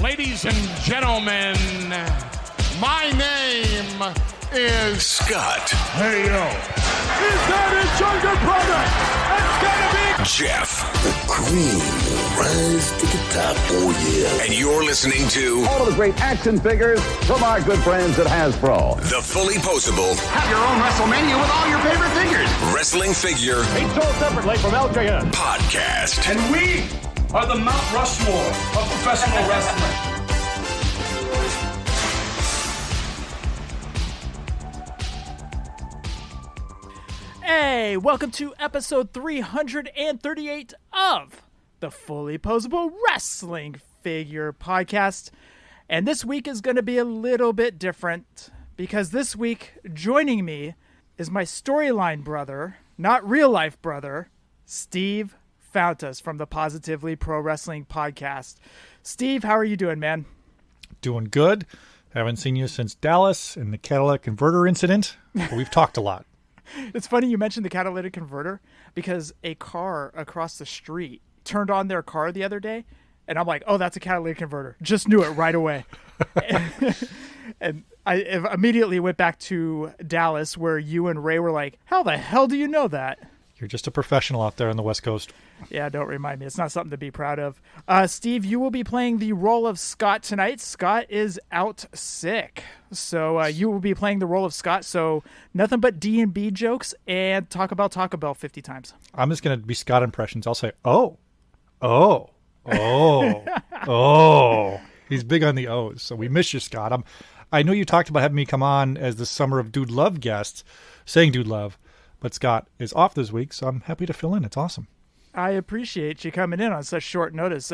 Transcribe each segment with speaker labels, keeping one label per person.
Speaker 1: Ladies and gentlemen, my name is Scott.
Speaker 2: Hey, yo. Is that his younger brother? It's gonna be
Speaker 3: Jeff.
Speaker 4: The cream will rise to the top, oh yeah.
Speaker 3: And you're listening to
Speaker 5: all of the great action figures from our good friends at Hasbro.
Speaker 3: The Fullyposeable.
Speaker 6: Have your own WrestleMania with all your favorite figures.
Speaker 3: Wrestling figure.
Speaker 5: Each sold separately from LJN.
Speaker 3: Podcast.
Speaker 7: And we are the Mount Rushmore of professional wrestling.
Speaker 8: Hey, welcome to episode 338 of the Fullyposeable Wrestling Figure Podcast. And this week is going to be a little bit different because this week joining me is my storyline brother, not real life brother, Steve Fountas from the Positively Pro Wrestling Podcast. Steve, how are you doing, man?
Speaker 9: Doing good. Haven't seen you since Dallas and the catalytic converter incident, but we've talked a lot.
Speaker 8: It's funny you mentioned the catalytic converter because a car across the street turned on their car the other day, and I'm like, oh, that's a catalytic converter. Just knew it right away. And I immediately went back to Dallas where you and Ray were like, how the hell do you know that?
Speaker 9: You're just a professional out there on the West Coast.
Speaker 8: Yeah, don't remind me. It's not something to be proud of. Steve, you will be playing the role of Scott tonight. Scott is out sick. So you will be playing the role of Scott. So nothing but D&B jokes and talk about Taco Bell 50 times.
Speaker 9: I'm just going to be Scott impressions. I'll say, oh. He's big on the O's. So we miss you, Scott. I know you talked about having me come on as the Summer of Dude Love guest, saying Dude Love. But Scott is off this week, so I'm happy to fill in. It's awesome.
Speaker 8: I appreciate you coming in on such short notice.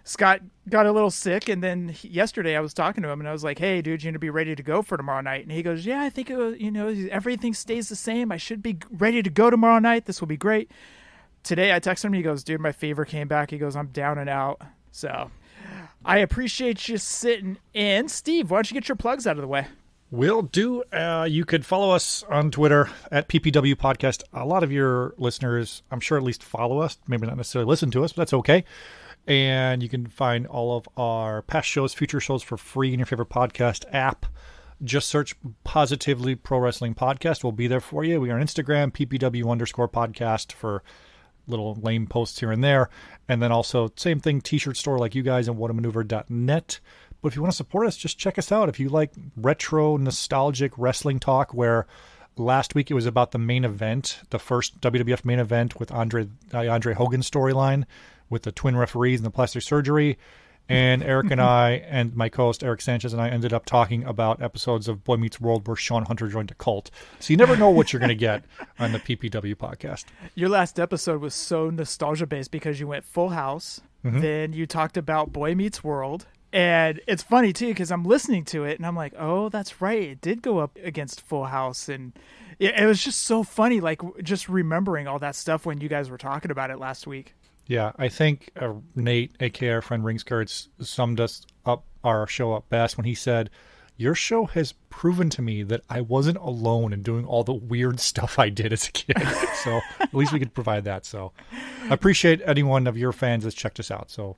Speaker 8: Scott got a little sick, and then yesterday I was talking to him, and I was like, hey, dude, you going to be ready to go for tomorrow night? And he goes, yeah, I think, everything stays the same. I should be ready to go tomorrow night. This will be great. Today I texted him, he goes, dude, my fever came back. He goes, I'm down and out. So I appreciate you sitting in. Steve, why don't you get your plugs out of the way?
Speaker 9: Will do. You could follow us on Twitter at PPW Podcast. A lot of your listeners, I'm sure, at least follow us. Maybe not necessarily listen to us, but that's okay. And you can find all of our past shows, future shows for free in your favorite podcast app. Just search Positively Pro Wrestling Podcast. We'll be there for you. We are on Instagram, PPW_podcast for little lame posts here and there. And then also, same thing, t-shirt store like you guys and whatamaneuver.net. But if you want to support us, just check us out. If you like retro, nostalgic wrestling talk, where last week it was about the main event, the first WWF main event with Andre Hogan's storyline with the twin referees and the plastic surgery. And Eric and I and my co-host Eric Sanchez and I ended up talking about episodes of Boy Meets World where Sean Hunter joined a cult. So you never know what you're going to get on the PPW podcast.
Speaker 8: Your last episode was so nostalgia-based because you went Full House. Mm-hmm. Then you talked about Boy Meets World. And it's funny, too, because I'm listening to it, and I'm like, oh, that's right. It did go up against Full House. And it was just so funny, like, just remembering all that stuff when you guys were talking about it last week.
Speaker 9: Yeah, I think Nate, a.k.a. our friend Ringskirts, summed us up, our show up best when he said, your show has proven to me that I wasn't alone in doing all the weird stuff I did as a kid. So at least we could provide that. So I appreciate any one of your fans that's checked us out. So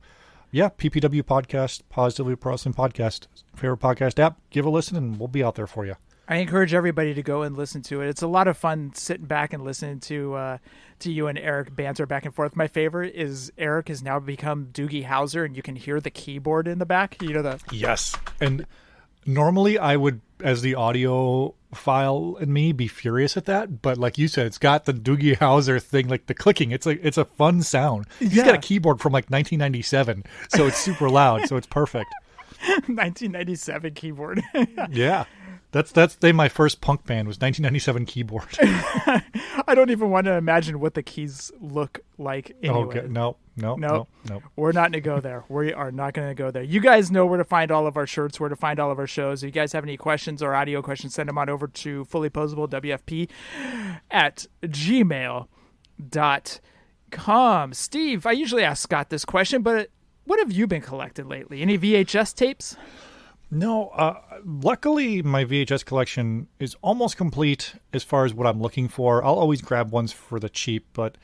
Speaker 9: yeah, PPW Podcast, Positively Pro Wrestling Podcast, favorite podcast app. Give a listen, and we'll be out there for you.
Speaker 8: I encourage everybody to go and listen to it. It's a lot of fun sitting back and listening to you and Eric banter back and forth. My favorite is Eric has now become Doogie Howser, and you can hear the keyboard in the back. You know the
Speaker 9: Yes, and normally I would, as the audio file in me, be furious at that, but like you said, it's got the Doogie Howser thing, like the clicking. It's a fun sound. He's got a keyboard from like 1997, so it's super loud, so it's perfect.
Speaker 8: 1997 keyboard.
Speaker 9: Yeah. That's my first punk band was 1997 keyboard.
Speaker 8: I don't even want to imagine what the keys look like anyway.
Speaker 9: Okay. No.
Speaker 8: We're not going to go there. We are not going to go there. You guys know where to find all of our shirts, where to find all of our shows. If you guys have any questions or audio questions, send them on over to fullyposeablewfp@gmail.com. Steve, I usually ask Scott this question, but what have you been collecting lately? Any VHS tapes?
Speaker 9: No, luckily my VHS collection is almost complete as far as what I'm looking for. I'll always grab ones for the cheap, but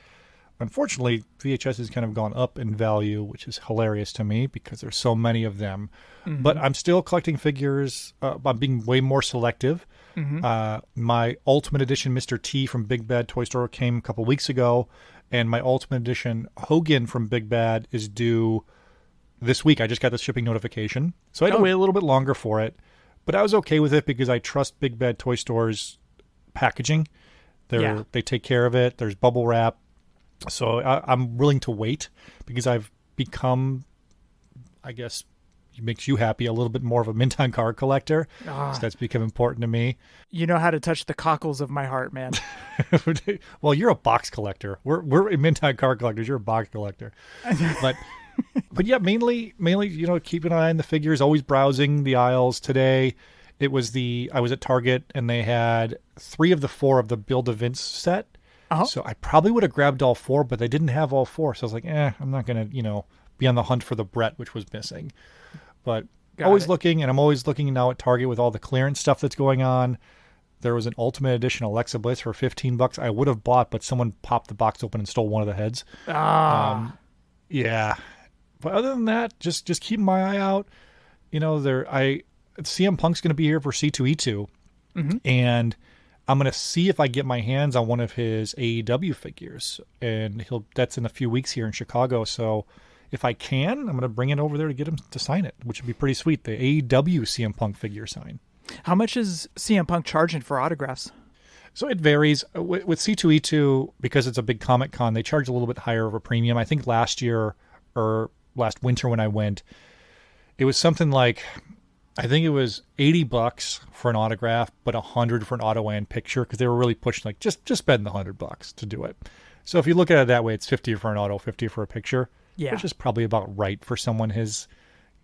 Speaker 9: unfortunately, VHS has kind of gone up in value, which is hilarious to me because there's so many of them. Mm-hmm. But I'm still collecting figures. I'm being way more selective. Mm-hmm. My Ultimate Edition Mr. T from Big Bad Toy Store came a couple weeks ago, and my Ultimate Edition Hogan from Big Bad is due this week. I just got the shipping notification, so I had to wait a little bit longer for it. But I was okay with it because I trust Big Bad Toy Store's packaging. They take care of it. There's bubble wrap. So I'm willing to wait because I've become, I guess, it makes you happy, a little bit more of a mint on card collector. So that's become important to me.
Speaker 8: You know how to touch the cockles of my heart, man.
Speaker 9: Well, you're a box collector. We're mint on card collectors. You're a box collector. But yeah, mainly, keep an eye on the figures, always browsing the aisles. Today, I was at Target and they had 3 of the 4 of the Build a Vince set. Uh-huh. So I probably would have grabbed all 4, but they didn't have all 4. So I was like, I'm not going to, be on the hunt for the Brett, which was missing. But looking, and I'm always looking now at Target with all the clearance stuff that's going on. There was an Ultimate Edition Alexa Bliss for $15 I would have bought, but someone popped the box open and stole one of the heads. Yeah. But other than that, just keep my eye out. CM Punk's going to be here for C2E2. Mm-hmm. And I'm going to see if I get my hands on one of his AEW figures. And that's in a few weeks here in Chicago. So if I can, I'm going to bring it over there to get him to sign it, which would be pretty sweet. The AEW CM Punk figure sign.
Speaker 8: How much is CM Punk charging for autographs?
Speaker 9: So it varies. With C2E2, because it's a big Comic Con, they charge a little bit higher of a premium. I think last year or last winter when I went, it was something like, I think it was $80 for an autograph, but $100 for an auto and picture, because they were really pushing like just spend the $100 to do it. So if you look at it that way, it's $50 for an auto, $50 for a picture, which is probably about right for someone his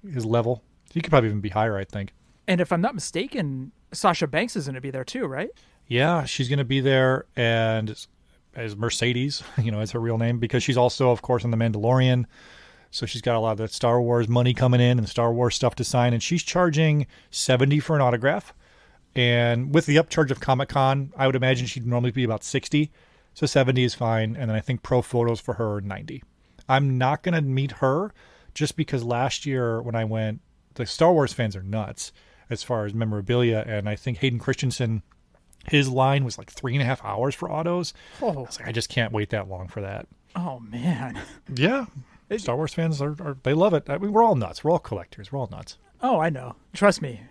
Speaker 9: level. You could probably even be higher, I think.
Speaker 8: And if I'm not mistaken, Sasha Banks is going to be there too, right?
Speaker 9: Yeah, she's going to be there, and as Mercedes, as her real name, because she's also, of course, on The Mandalorian. So she's got a lot of the Star Wars money coming in and Star Wars stuff to sign. And she's charging $70 for an autograph. And with the upcharge of Comic-Con, I would imagine she'd normally be about $60. So $70 is fine. And then I think pro photos for her are $90. I'm not going to meet her just because last year when I went, the Star Wars fans are nuts as far as memorabilia. And I think Hayden Christensen, his line was like 3.5 hours for autos. I was like, I just can't wait that long for that.
Speaker 8: Oh, man.
Speaker 9: Yeah. Star Wars fans they love it. I mean, we're all nuts. We're all collectors. We're all nuts.
Speaker 8: Oh, I know. Trust me.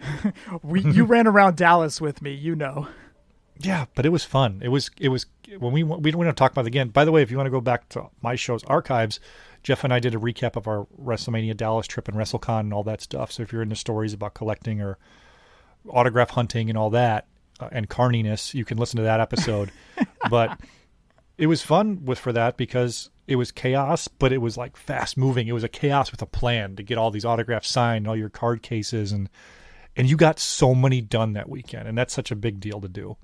Speaker 8: You ran around Dallas with me.
Speaker 9: Yeah, but it was fun. It was when we don't want to talk about it again. By the way, if you want to go back to my show's archives, Jeff and I did a recap of our WrestleMania Dallas trip and WrestleCon and all that stuff. So if you're into stories about collecting or autograph hunting and all that and carniness, you can listen to that episode. But it was fun for that because it was chaos, but it was like fast moving. It was a chaos with a plan to get all these autographs signed, all your card cases, and you got so many done that weekend, and that's such a big deal to do.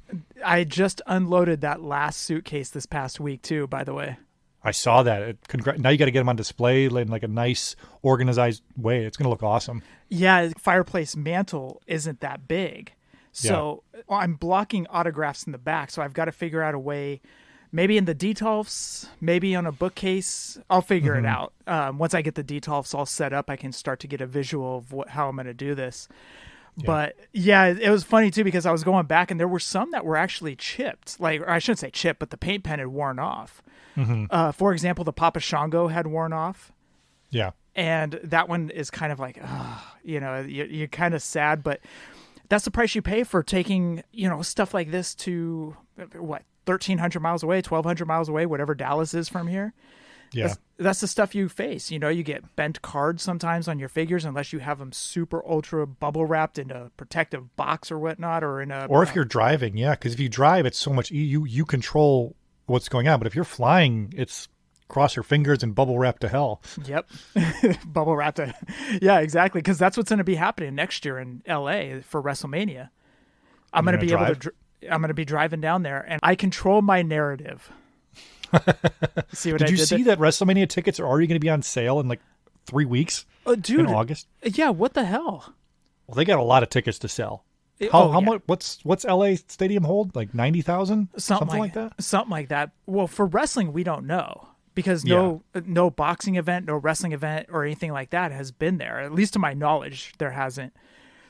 Speaker 8: I just unloaded that last suitcase this past week too, by the way.
Speaker 9: I saw that. Now you got to get them on display in like a nice, organized way. It's going to look awesome.
Speaker 8: Yeah, fireplace mantle isn't that big. So I'm blocking autographs in the back, so I've got to figure out a way. Maybe in the detolfs, maybe on a bookcase. I'll figure it out. Once I get the detolfs all set up, I can start to get a visual of how I'm going to do this. Yeah. But yeah, it was funny too because I was going back and there were some that were actually chipped. Or I shouldn't say chipped, but the paint pen had worn off. Mm-hmm. For example, the Papa Shango had worn off. Yeah. And that one is kind of like, you're kind of sad, but that's the price you pay for taking, stuff like this to 1,300 miles away, 1,200 miles away, whatever Dallas is from here. Yeah. That's the stuff you face. You get bent cards sometimes on your figures unless you have them super ultra bubble wrapped in a protective box or whatnot, or if
Speaker 9: you're driving, because if you drive, it's so much you control what's going on. But if you're flying, it's cross your fingers and bubble wrap to hell.
Speaker 8: Yep, bubble wrap to, yeah, exactly. Because that's what's going to be happening next year in LA for WrestleMania. I'm going to be able to. I'm going to be driving down there, and I control my narrative. See what
Speaker 9: Did you see that WrestleMania tickets are already going to be on sale in like 3 weeks?
Speaker 8: Dude,
Speaker 9: in August.
Speaker 8: Yeah, what the hell?
Speaker 9: Well, they got a lot of tickets to sell. How much? What's LA Stadium hold? Like 90,000? Something like that.
Speaker 8: Something like that. Well, for wrestling, we don't know because no boxing event, no wrestling event or anything like that has been there. At least to my knowledge, there hasn't.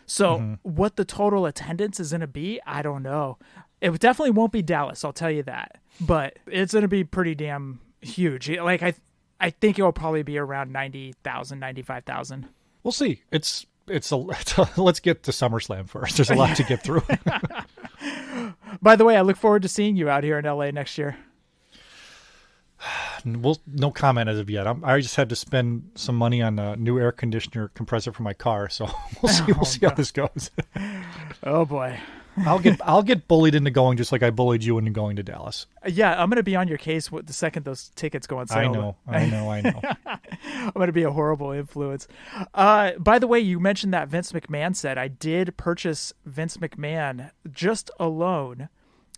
Speaker 8: So what the total attendance is going to be, I don't know. It definitely won't be Dallas, I'll tell you that. But it's going to be pretty damn huge. Like I think it will probably be around 90,000, 95,000.
Speaker 9: We'll see. It's let's get to SummerSlam first. There's a lot to get through.
Speaker 8: By the way, I look forward to seeing you out here in LA next year.
Speaker 9: No comment as of yet. I just had to spend some money on a new air conditioner compressor for my car, so we'll see. We'll see how this goes.
Speaker 8: Oh boy.
Speaker 9: I'll get bullied into going just like I bullied you into going to Dallas.
Speaker 8: Yeah, I'm going to be on your case the second those tickets go on sale.
Speaker 9: I know.
Speaker 8: I'm going to be a horrible influence. By the way, you mentioned that Vince McMahon said. I did purchase Vince McMahon just alone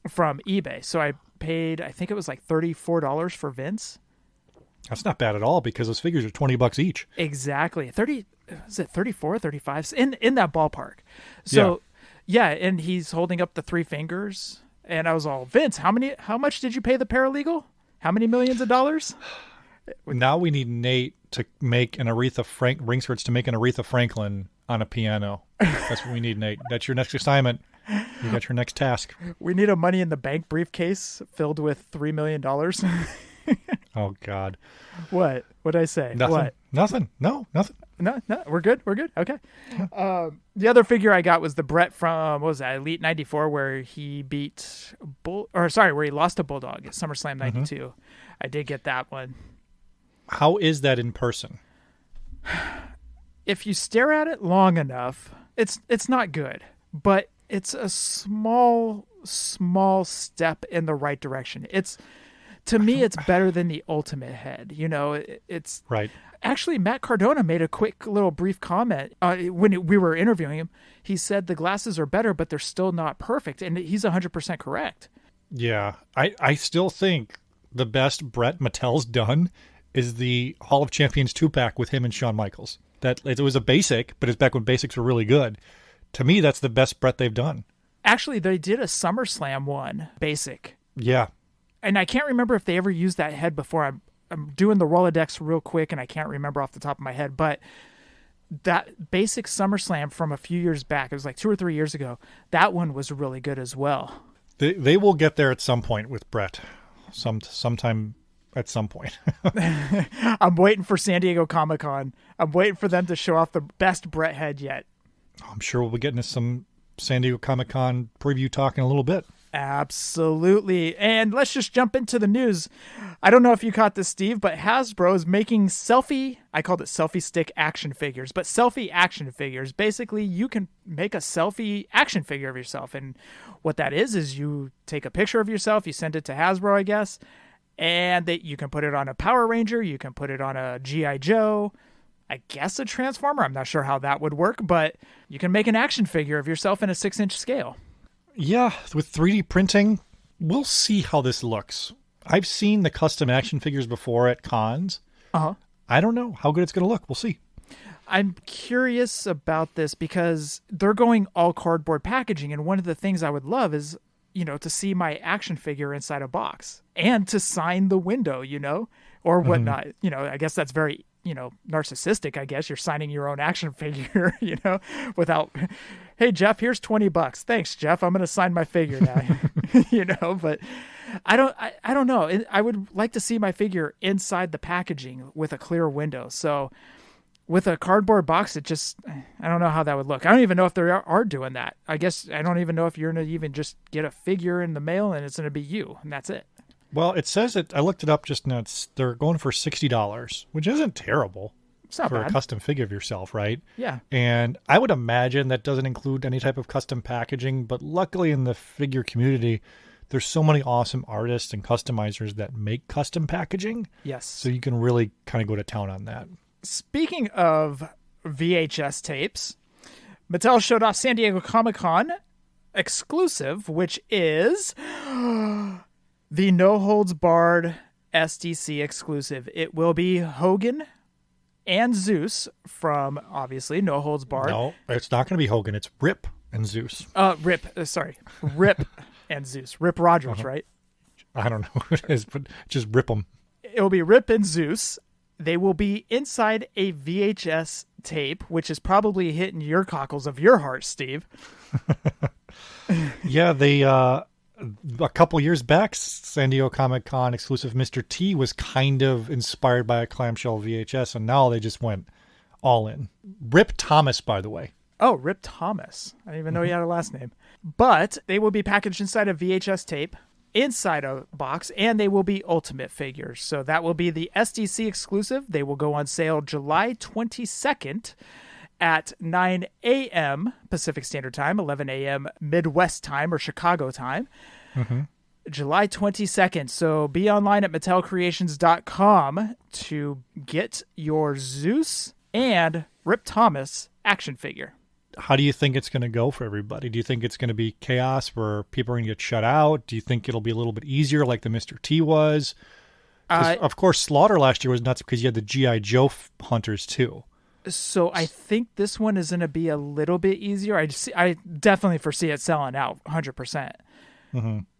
Speaker 8: from eBay. So I paid, I think it was like $34 for Vince.
Speaker 9: That's not bad at all because those figures are $20 each.
Speaker 8: Exactly. 30, is it 34, 35? In that ballpark. So yeah, and he's holding up the three fingers, and I was all, Vince, how much did you pay the paralegal? How many millions of dollars?
Speaker 9: Now we need Nate to make an Aretha Ringswords to make an Aretha Franklin on a piano. That's what we need, Nate. That's your next assignment. You got your next task.
Speaker 8: We need a Money in the Bank briefcase filled with $3 million.
Speaker 9: Oh God.
Speaker 8: What? What'd I say?
Speaker 9: Nothing.
Speaker 8: What?
Speaker 9: Nothing. No, nothing.
Speaker 8: No, we're good. Okay. The other figure I got was the Brett from, what was that, Elite 94, where he beat where he lost to Bulldog at SummerSlam 92. I did get that one.
Speaker 9: How is that in person?
Speaker 8: If you stare at it long enough, it's not good, but it's a small step in the right direction. To me, it's better than the Ultimate Head. You know, it's
Speaker 9: right.
Speaker 8: Actually, Matt Cardona made a quick little brief comment when we were interviewing him. He said the glasses are better, but they're still not perfect, and he's 100% correct.
Speaker 9: Yeah, I still think the best Brett Mattel's done is the Hall of Champions 2-pack with him and Shawn Michaels. That it was a basic, but it's back when basics were really good. To me, that's the best Brett they've done.
Speaker 8: Actually, they did a SummerSlam one, basic.
Speaker 9: Yeah.
Speaker 8: And I can't remember if they ever used that head before. I'm doing the Rolodex real quick, and I can't remember off the top of my head. But that basic SummerSlam from a few years back, it was like 2 or 3 years ago, that one was really good as well.
Speaker 9: They will get there at some point with Brett. Sometime at some point.
Speaker 8: I'm waiting for San Diego Comic-Con. I'm waiting for them to show off the best Brett head yet.
Speaker 9: I'm sure we'll be getting to some San Diego Comic-Con preview talk in a little bit.
Speaker 8: Absolutely. And let's just jump into the news. I don't know if you caught this, Steve, but Hasbro is making I called it selfie stick action figures, but selfie action figures. Basically, you can make a selfie action figure of yourself. And what that is you take a picture of yourself, you send it to Hasbro, I guess, and you can put it on a Power Ranger, you can put it on a G.I. Joe, I guess a Transformer. I'm not sure how that would work, but you can make an action figure of yourself in a 6-inch scale.
Speaker 9: Yeah, with 3D printing, we'll see how this looks. I've seen the custom action figures before at cons.
Speaker 8: Uh-huh.
Speaker 9: I don't know how good it's going to look. We'll see.
Speaker 8: I'm curious about this because they're going all cardboard packaging, and one of the things I would love is, to see my action figure inside a box and to sign the window, or whatnot. I guess that's very, narcissistic, I guess. You're signing your own action figure, without, hey, Jeff, here's $20. Thanks, Jeff. I'm going to sign my figure now, but I don't know. I would like to see my figure inside the packaging with a clear window. So with a cardboard box, I don't know how that would look. I don't even know if they are doing that. I guess I don't even know if you're going to even just get a figure in the mail and it's going to be you and that's it.
Speaker 9: Well, it says I looked it up just now. They're going for $60, which isn't terrible.
Speaker 8: It's not
Speaker 9: for
Speaker 8: bad.
Speaker 9: A custom figure of yourself, right?
Speaker 8: Yeah.
Speaker 9: And I would imagine that doesn't include any type of custom packaging, but luckily in the figure community, there's so many awesome artists and customizers that make custom packaging.
Speaker 8: Yes.
Speaker 9: So you can really kind of go to town on that.
Speaker 8: Speaking of VHS tapes, Mattel showed off San Diego Comic-Con exclusive, which is the No Holds Barred SDC exclusive. It will be Hogan and Zeus from, obviously, No Holds Barred.
Speaker 9: No, it's not going to be Hogan. It's Rip and Zeus.
Speaker 8: Rip and Zeus. Rip Rogers, right?
Speaker 9: I don't know who it is, but just rip them.
Speaker 8: it will be Rip and Zeus. They will be inside a VHS tape, which is probably hitting your cockles of your heart, Steve.
Speaker 9: Yeah, they a couple years back, San Diego Comic-Con exclusive Mr. T was kind of inspired by a clamshell VHS, and now they just went all in. Rip Thomas, by the way.
Speaker 8: Oh, Rip Thomas. I didn't even know he had a last name. But they will be packaged inside a VHS tape, inside a box, and they will be Ultimate figures. So that will be the SDC exclusive. They will go on sale July 22nd at 9 a.m. Pacific Standard Time, 11 a.m. Midwest time or Chicago time. July 22nd. So be online at mattelcreations.com to get your Zeus and Rip Thomas action figure.
Speaker 9: How do you think it's going to go for everybody? Do you think it's going to be chaos where people are going to get shut out? Do you think it'll be a little bit easier like the Mr. T was? Of course, Slaughter last year was nuts because you had the G.I. Joe hunters too.
Speaker 8: So I think this one is going to be a little bit easier. I definitely foresee it selling out 100%.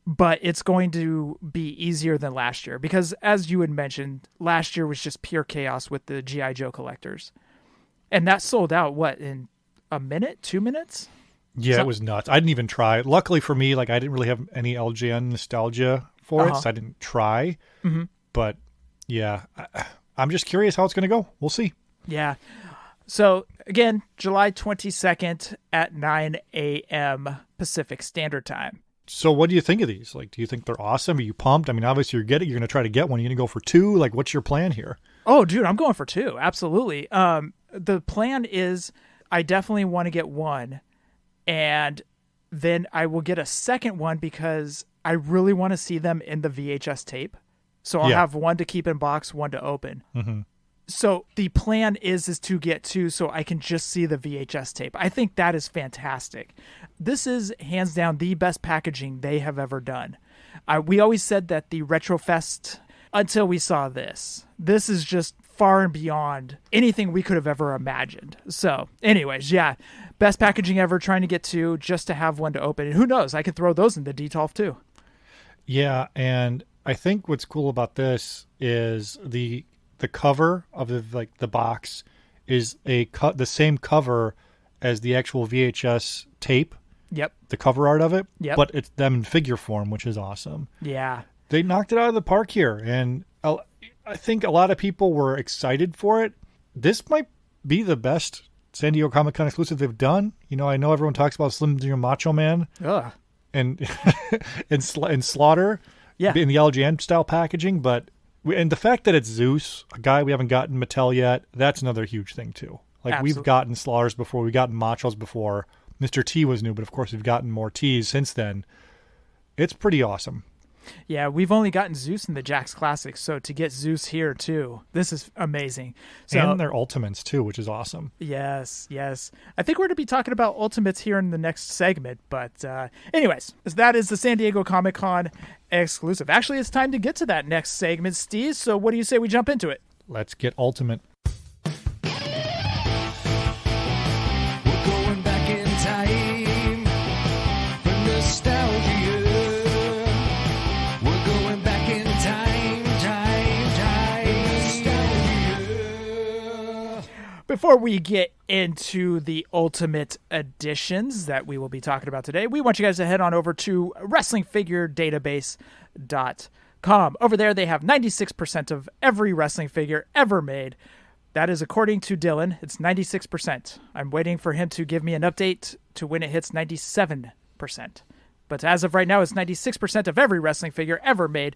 Speaker 8: But it's going to be easier than last year because, as you had mentioned, last year was just pure chaos with the G.I. Joe collectors. And that sold out, in a minute, 2 minutes?
Speaker 9: Yeah, it was nuts. I didn't even try. Luckily for me, I didn't really have any LJN nostalgia for it, so I didn't try. But yeah, I'm just curious how it's going to go. We'll see.
Speaker 8: Yeah. So again, July 22nd at 9 a.m. Pacific Standard Time.
Speaker 9: So what do you think of these? Do you think they're awesome? Are you pumped? I mean, obviously you're going to try to get one. You're going to go for two? What's your plan here?
Speaker 8: Oh, dude, I'm going for two. Absolutely. The plan is I definitely want to get one, and then I will get a second one because I really want to see them in the VHS tape. So I'll have one to keep in box, one to open. So the plan is to get two so I can just see the VHS tape. I think that is fantastic. This is hands down the best packaging they have ever done. We always said that the Retrofest, until we saw this is just far and beyond anything we could have ever imagined. So anyways, best packaging ever, trying to get two just to have one to open. And who knows, I could throw those in the Detolf too. Yeah,
Speaker 9: and I think what's cool about this is the cover of the box is the same cover as the actual VHS tape.
Speaker 8: Yep.
Speaker 9: The cover art of it.
Speaker 8: Yep.
Speaker 9: But it's them in figure form, which is awesome.
Speaker 8: Yeah.
Speaker 9: They knocked it out of the park here, and I think a lot of people were excited for it. This might be the best San Diego Comic-Con exclusive they've done. I know everyone talks about Slim Jim Macho Man and Slaughter in the LGN style packaging, but the fact that it's Zeus, a guy we haven't gotten Mattel yet, that's another huge thing too.
Speaker 8: Absolutely.
Speaker 9: We've gotten Slaughters before, we've gotten Machos before. Mr. T was new, but of course we've gotten more T's since then. It's pretty awesome.
Speaker 8: Yeah, we've only gotten Zeus in the Jakks Classics, so to get Zeus here too, this is amazing. So,
Speaker 9: and their Ultimates too, which is awesome.
Speaker 8: Yes. I think we're going to be talking about Ultimates here in the next segment, but anyways, that is the San Diego Comic-Con exclusive. Actually, it's time to get to that next segment, Steve, so what do you say we jump into it?
Speaker 9: Let's get Ultimate.
Speaker 10: We're going back in time for nostalgia.
Speaker 8: Before we get into the Ultimate editions that we will be talking about today, we want you guys to head on over to WrestlingFigureDatabase.com. Over there, they have 96% of every wrestling figure ever made. That is according to Dylan. It's 96%. I'm waiting for him to give me an update to when it hits 97%. But as of right now, it's 96% of every wrestling figure ever made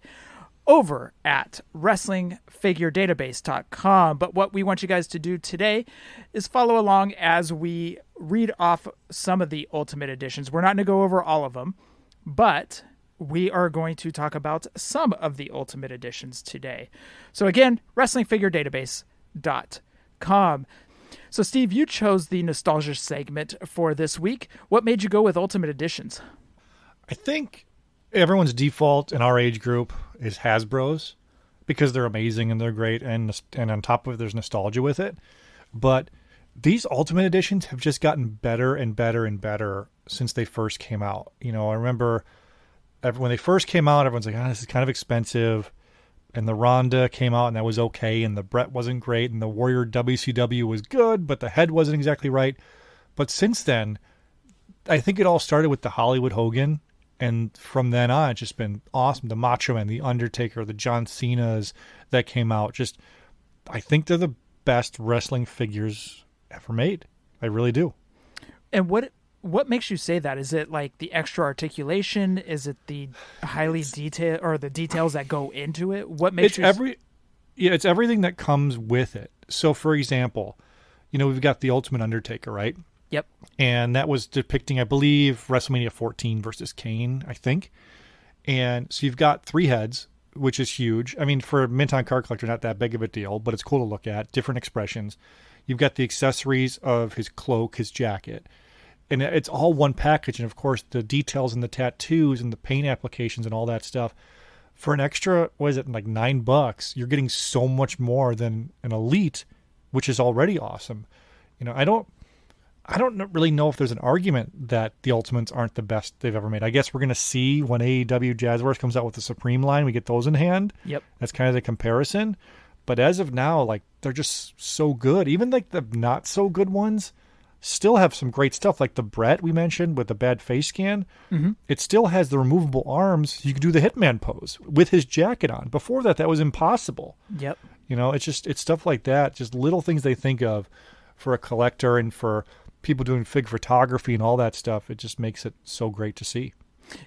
Speaker 8: over at WrestlingFigureDatabase.com. But what we want you guys to do today is follow along as we read off some of the Ultimate Editions. We're not going to go over all of them, but we are going to talk about some of the Ultimate Editions today. So again, WrestlingFigureDatabase.com. So Steve, you chose the nostalgia segment for this week. What made you go with Ultimate Editions?
Speaker 9: I think everyone's default in our age group is Hasbro's because they're amazing and they're great, and on top of it, there's nostalgia with it. But these Ultimate Editions have just gotten better and better and better since they first came out. I remember when they first came out, everyone's like, this is kind of expensive. and the Ronda came out and that was okay, and the Brett wasn't great, and the Warrior WCW was good, but the head wasn't exactly right. But since then, I think it all started with the Hollywood Hogan, and from then on, it's just been awesome. The Macho Man, the Undertaker, the John Cena's that came out. Just, I think they're the best wrestling figures ever made. I really do.
Speaker 8: And what makes you say that? Is it like the extra articulation? Is it the highly detail or the details that go into it? What makes
Speaker 9: it's everything that comes with it. So, for example, we've got the Ultimate Undertaker, right?
Speaker 8: Yep.
Speaker 9: And that was depicting, I believe, WrestleMania 14 versus Kane, I think. And so you've got 3 heads, which is huge. I mean, for a mint-on card collector, not that big of a deal, but it's cool to look at. Different expressions. You've got the accessories of his cloak, his jacket. And it's all one package. And, of course, the details and the tattoos and the paint applications and all that stuff. For an extra, what is it, like $9, you're getting so much more than an Elite, which is already awesome. I don't really know if there's an argument that the Ultimates aren't the best they've ever made. I guess we're going to see when AEW Jazzwares comes out with the Supreme line, we get those in hand.
Speaker 8: Yep.
Speaker 9: That's kind of the comparison. But as of now, like, they're just so good. Even like the not so good ones still have some great stuff. Like the Brett we mentioned with the bad face scan.
Speaker 8: Mm-hmm.
Speaker 9: It still has the removable arms. You can do the Hitman pose with his jacket on. Before that was impossible.
Speaker 8: Yep.
Speaker 9: It's stuff like that. Just little things they think of for a collector and for people doing fig photography and all that stuff. It just makes it so great to see.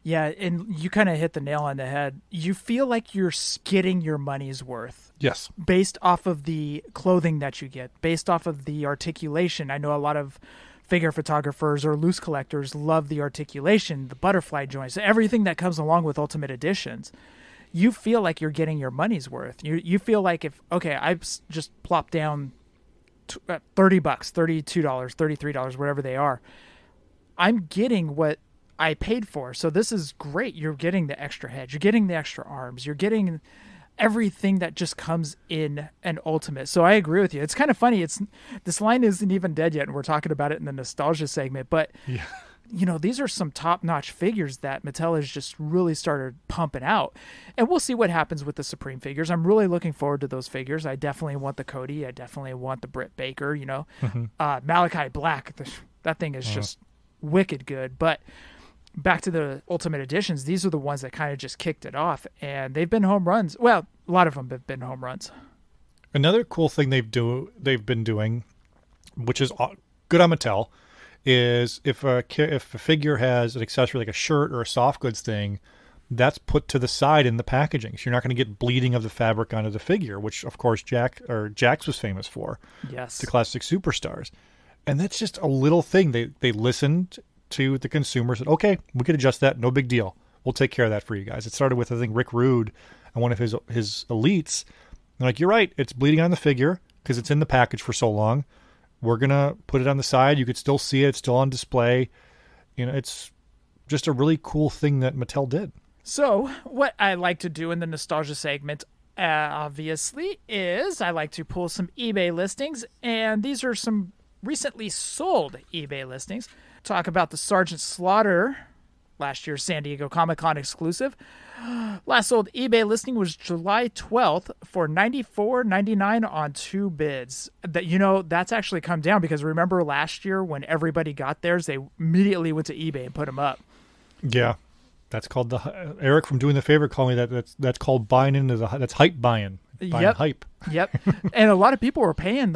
Speaker 8: Yeah, and you kind of hit the nail on the head. You feel like you're getting your money's worth.
Speaker 9: Yes.
Speaker 8: Based off of the clothing that you get, based off of the articulation. I know a lot of figure photographers or loose collectors love the articulation, the butterfly joints, everything that comes along with Ultimate Editions. You feel like you're getting your money's worth. You feel like I've just plopped down $30, $32, $33, whatever they are. I'm getting what I paid for. So this is great. You're getting the extra head. You're getting the extra arms. You're getting everything that just comes in an Ultimate. So I agree with you. It's kind of funny. This line isn't even dead yet, and we're talking about it in the nostalgia segment. But, these are some top-notch figures that Mattel has just really started pumping out. And we'll see what happens with the Supreme figures. I'm really looking forward to those figures. I definitely want the Cody. I definitely want the Britt Baker,
Speaker 9: Mm-hmm.
Speaker 8: Malachi Black. That thing is just wicked good. But back to the Ultimate Editions, these are the ones that kind of just kicked it off, and they've been home runs. Well, a lot of them have been home runs.
Speaker 9: Another cool thing they've been doing, which is good on Mattel, is if a figure has an accessory like a shirt or a soft goods thing, that's put to the side in the packaging, so you're not going to get bleeding of the fabric onto the figure, which of course Jax was famous for.
Speaker 8: Yes,
Speaker 9: the classic superstars, and that's just a little thing. They listened to the consumer, said, okay, we could adjust that, no big deal, we'll take care of that for you guys. It started with, I think, Rick Rude and one of his Elites. They're like, you're right, it's bleeding on the figure because it's in the package for so long. We're gonna put it on the side. You could still see it, it's still on display. It's just a really cool thing that Mattel did.
Speaker 8: So what I like to do in the nostalgia segment, obviously, is I like to pull some eBay listings, and these are some recently sold eBay listings. Talk about the Sergeant Slaughter, last year's San Diego Comic-Con exclusive. Last sold eBay listing was July 12th for $94.99 on 2 bids. That's actually come down because remember last year when everybody got theirs, they immediately went to eBay and put them up.
Speaker 9: Yeah, that's called Eric from Doing the Favor called me that's called buying into that's hype buying. Buying hype.
Speaker 8: Yep. And a lot of people were paying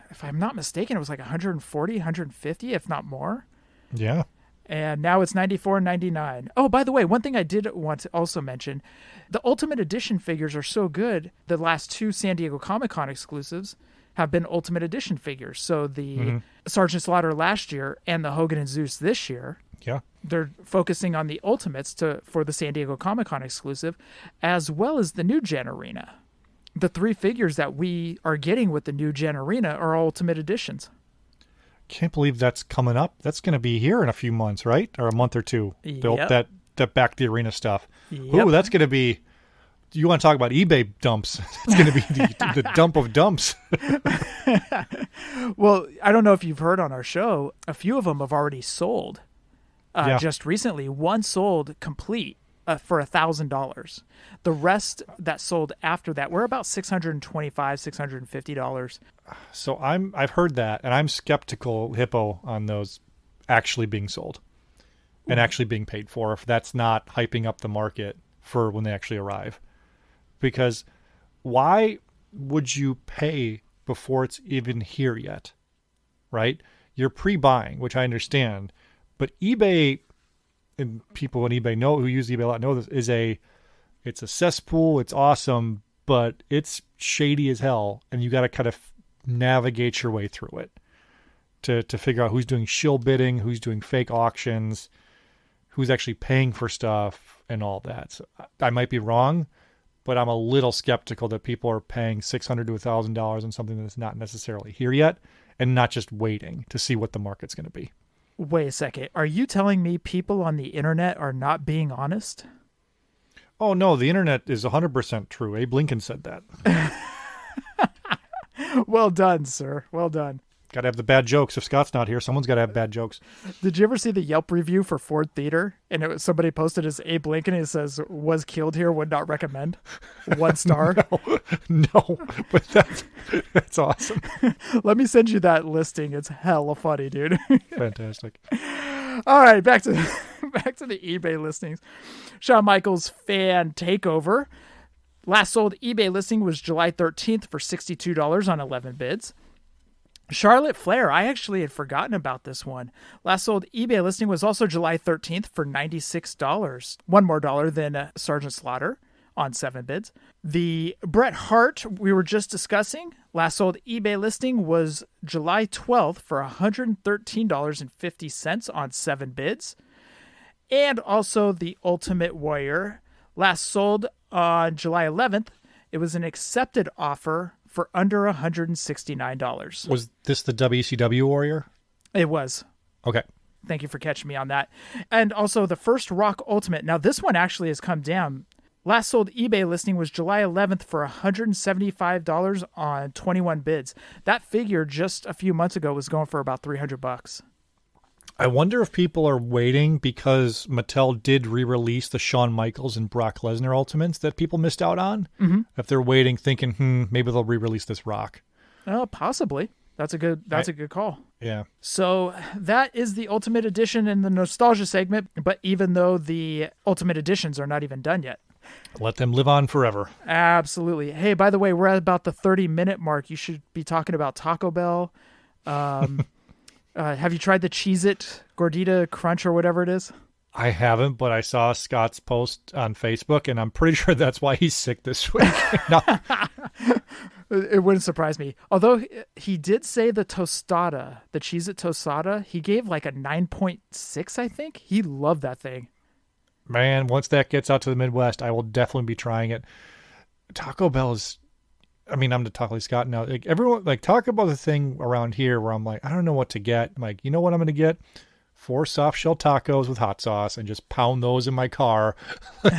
Speaker 8: if I'm not mistaken, it was like $140, $150, if not more.
Speaker 9: Yeah.
Speaker 8: And now it's $94.99. Oh, by the way, one thing I did want to also mention, the Ultimate Edition figures are so good. The last 2 San Diego Comic-Con exclusives have been Ultimate Edition figures. So the Sergeant Slaughter last year and the Hogan and Zeus this year.
Speaker 9: Yeah.
Speaker 8: They're focusing on the Ultimates for the San Diego Comic-Con exclusive, as well as the New Gen Arena. The 3 figures that we are getting with the New Gen Arena are Ultimate Editions.
Speaker 9: Can't believe that's coming up. That's going to be here in a few months, right? Or a month or two.
Speaker 8: Yep.
Speaker 9: That back the arena stuff.
Speaker 8: Yep.
Speaker 9: Ooh, that's going to be. You want to talk about eBay dumps? It's going to be the dump of dumps.
Speaker 8: Well, I don't know if you've heard on our show, a few of them have already sold. Just recently, one sold complete, for $1,000. The rest that sold after that were about $625, $650.
Speaker 9: So I've heard that, and I'm skeptical, Hippo, on those actually being sold and actually being paid for, if that's not hyping up the market for when they actually arrive. Because why would you pay before it's even here yet? Right? You're pre-buying, which I understand, but eBay, and people on eBay know, who use eBay a lot, know this, it's a cesspool. It's awesome, but it's shady as hell, and you got to kind of navigate your way through it to figure out who's doing shill bidding, who's doing fake auctions, who's actually paying for stuff, and all that. So I might be wrong, but I'm a little skeptical that people are paying $600 to $1,000 on something that's not necessarily here yet, and not just waiting to see what the market's going to be.
Speaker 8: Wait a second. Are you telling me people on the internet are not being honest?
Speaker 9: Oh, no, the internet is 100% true. Abe Lincoln said that.
Speaker 8: Well done, sir. Well done.
Speaker 9: Got to have the bad jokes. If Scott's not here, someone's got to have bad jokes.
Speaker 8: Did you ever see the Yelp review for Ford Theater? And somebody posted as Abe Lincoln, and it says, was killed here, would not recommend. 1 star.
Speaker 9: No, but that's awesome.
Speaker 8: Let me send you that listing. It's hella funny, dude.
Speaker 9: Fantastic.
Speaker 8: All right, back to the eBay listings. Shawn Michaels fan takeover. Last sold eBay listing was July 13th for $62 on 11 bids. Charlotte Flair, I actually had forgotten about this one. Last sold eBay listing was also July 13th for $96. $1 more than Sergeant Slaughter on 7 bids. The Bret Hart we were just discussing, last sold eBay listing was July 12th for $113.50 on 7 bids. And also the Ultimate Warrior, last sold on July 11th. It was an accepted offer for under $169.
Speaker 9: Was this the WCW Warrior?
Speaker 8: It was.
Speaker 9: Okay.
Speaker 8: Thank you for catching me on that. And also the first Rock Ultimate. Now this one actually has come down. Last sold eBay listing was July 11th for $175 on 21 bids. That figure just a few months ago was going for about $300.
Speaker 9: I wonder if people are waiting because Mattel did re-release the Shawn Michaels and Brock Lesnar Ultimates that people missed out on. Mm-hmm. If they're waiting, thinking, maybe they'll re-release this Rock.
Speaker 8: Possibly. That's a good call.
Speaker 9: Yeah.
Speaker 8: So that is the Ultimate Edition in the nostalgia segment. But even though the Ultimate Editions are not even done yet,
Speaker 9: let them live on forever.
Speaker 8: Absolutely. Hey, by the way, we're at about the 30-minute mark. You should be talking about Taco Bell. Have you tried the Cheez-It Gordita Crunch or whatever it is?
Speaker 9: I haven't, but I saw Scott's post on Facebook, and I'm pretty sure that's why he's sick this week. No.
Speaker 8: It wouldn't surprise me. Although he did say the tostada, the Cheez-It tostada, he gave like a 9.6, I think. He loved that thing.
Speaker 9: Man, once that gets out to the Midwest, I will definitely be trying it. Taco Bell is... I mean, I'm the Taco Scott now. Like everyone, like talk about the thing around here where I'm like, I don't know what to get. I'm like, you know what I'm going to get? 4 soft shell tacos with hot sauce and just pound those in my car,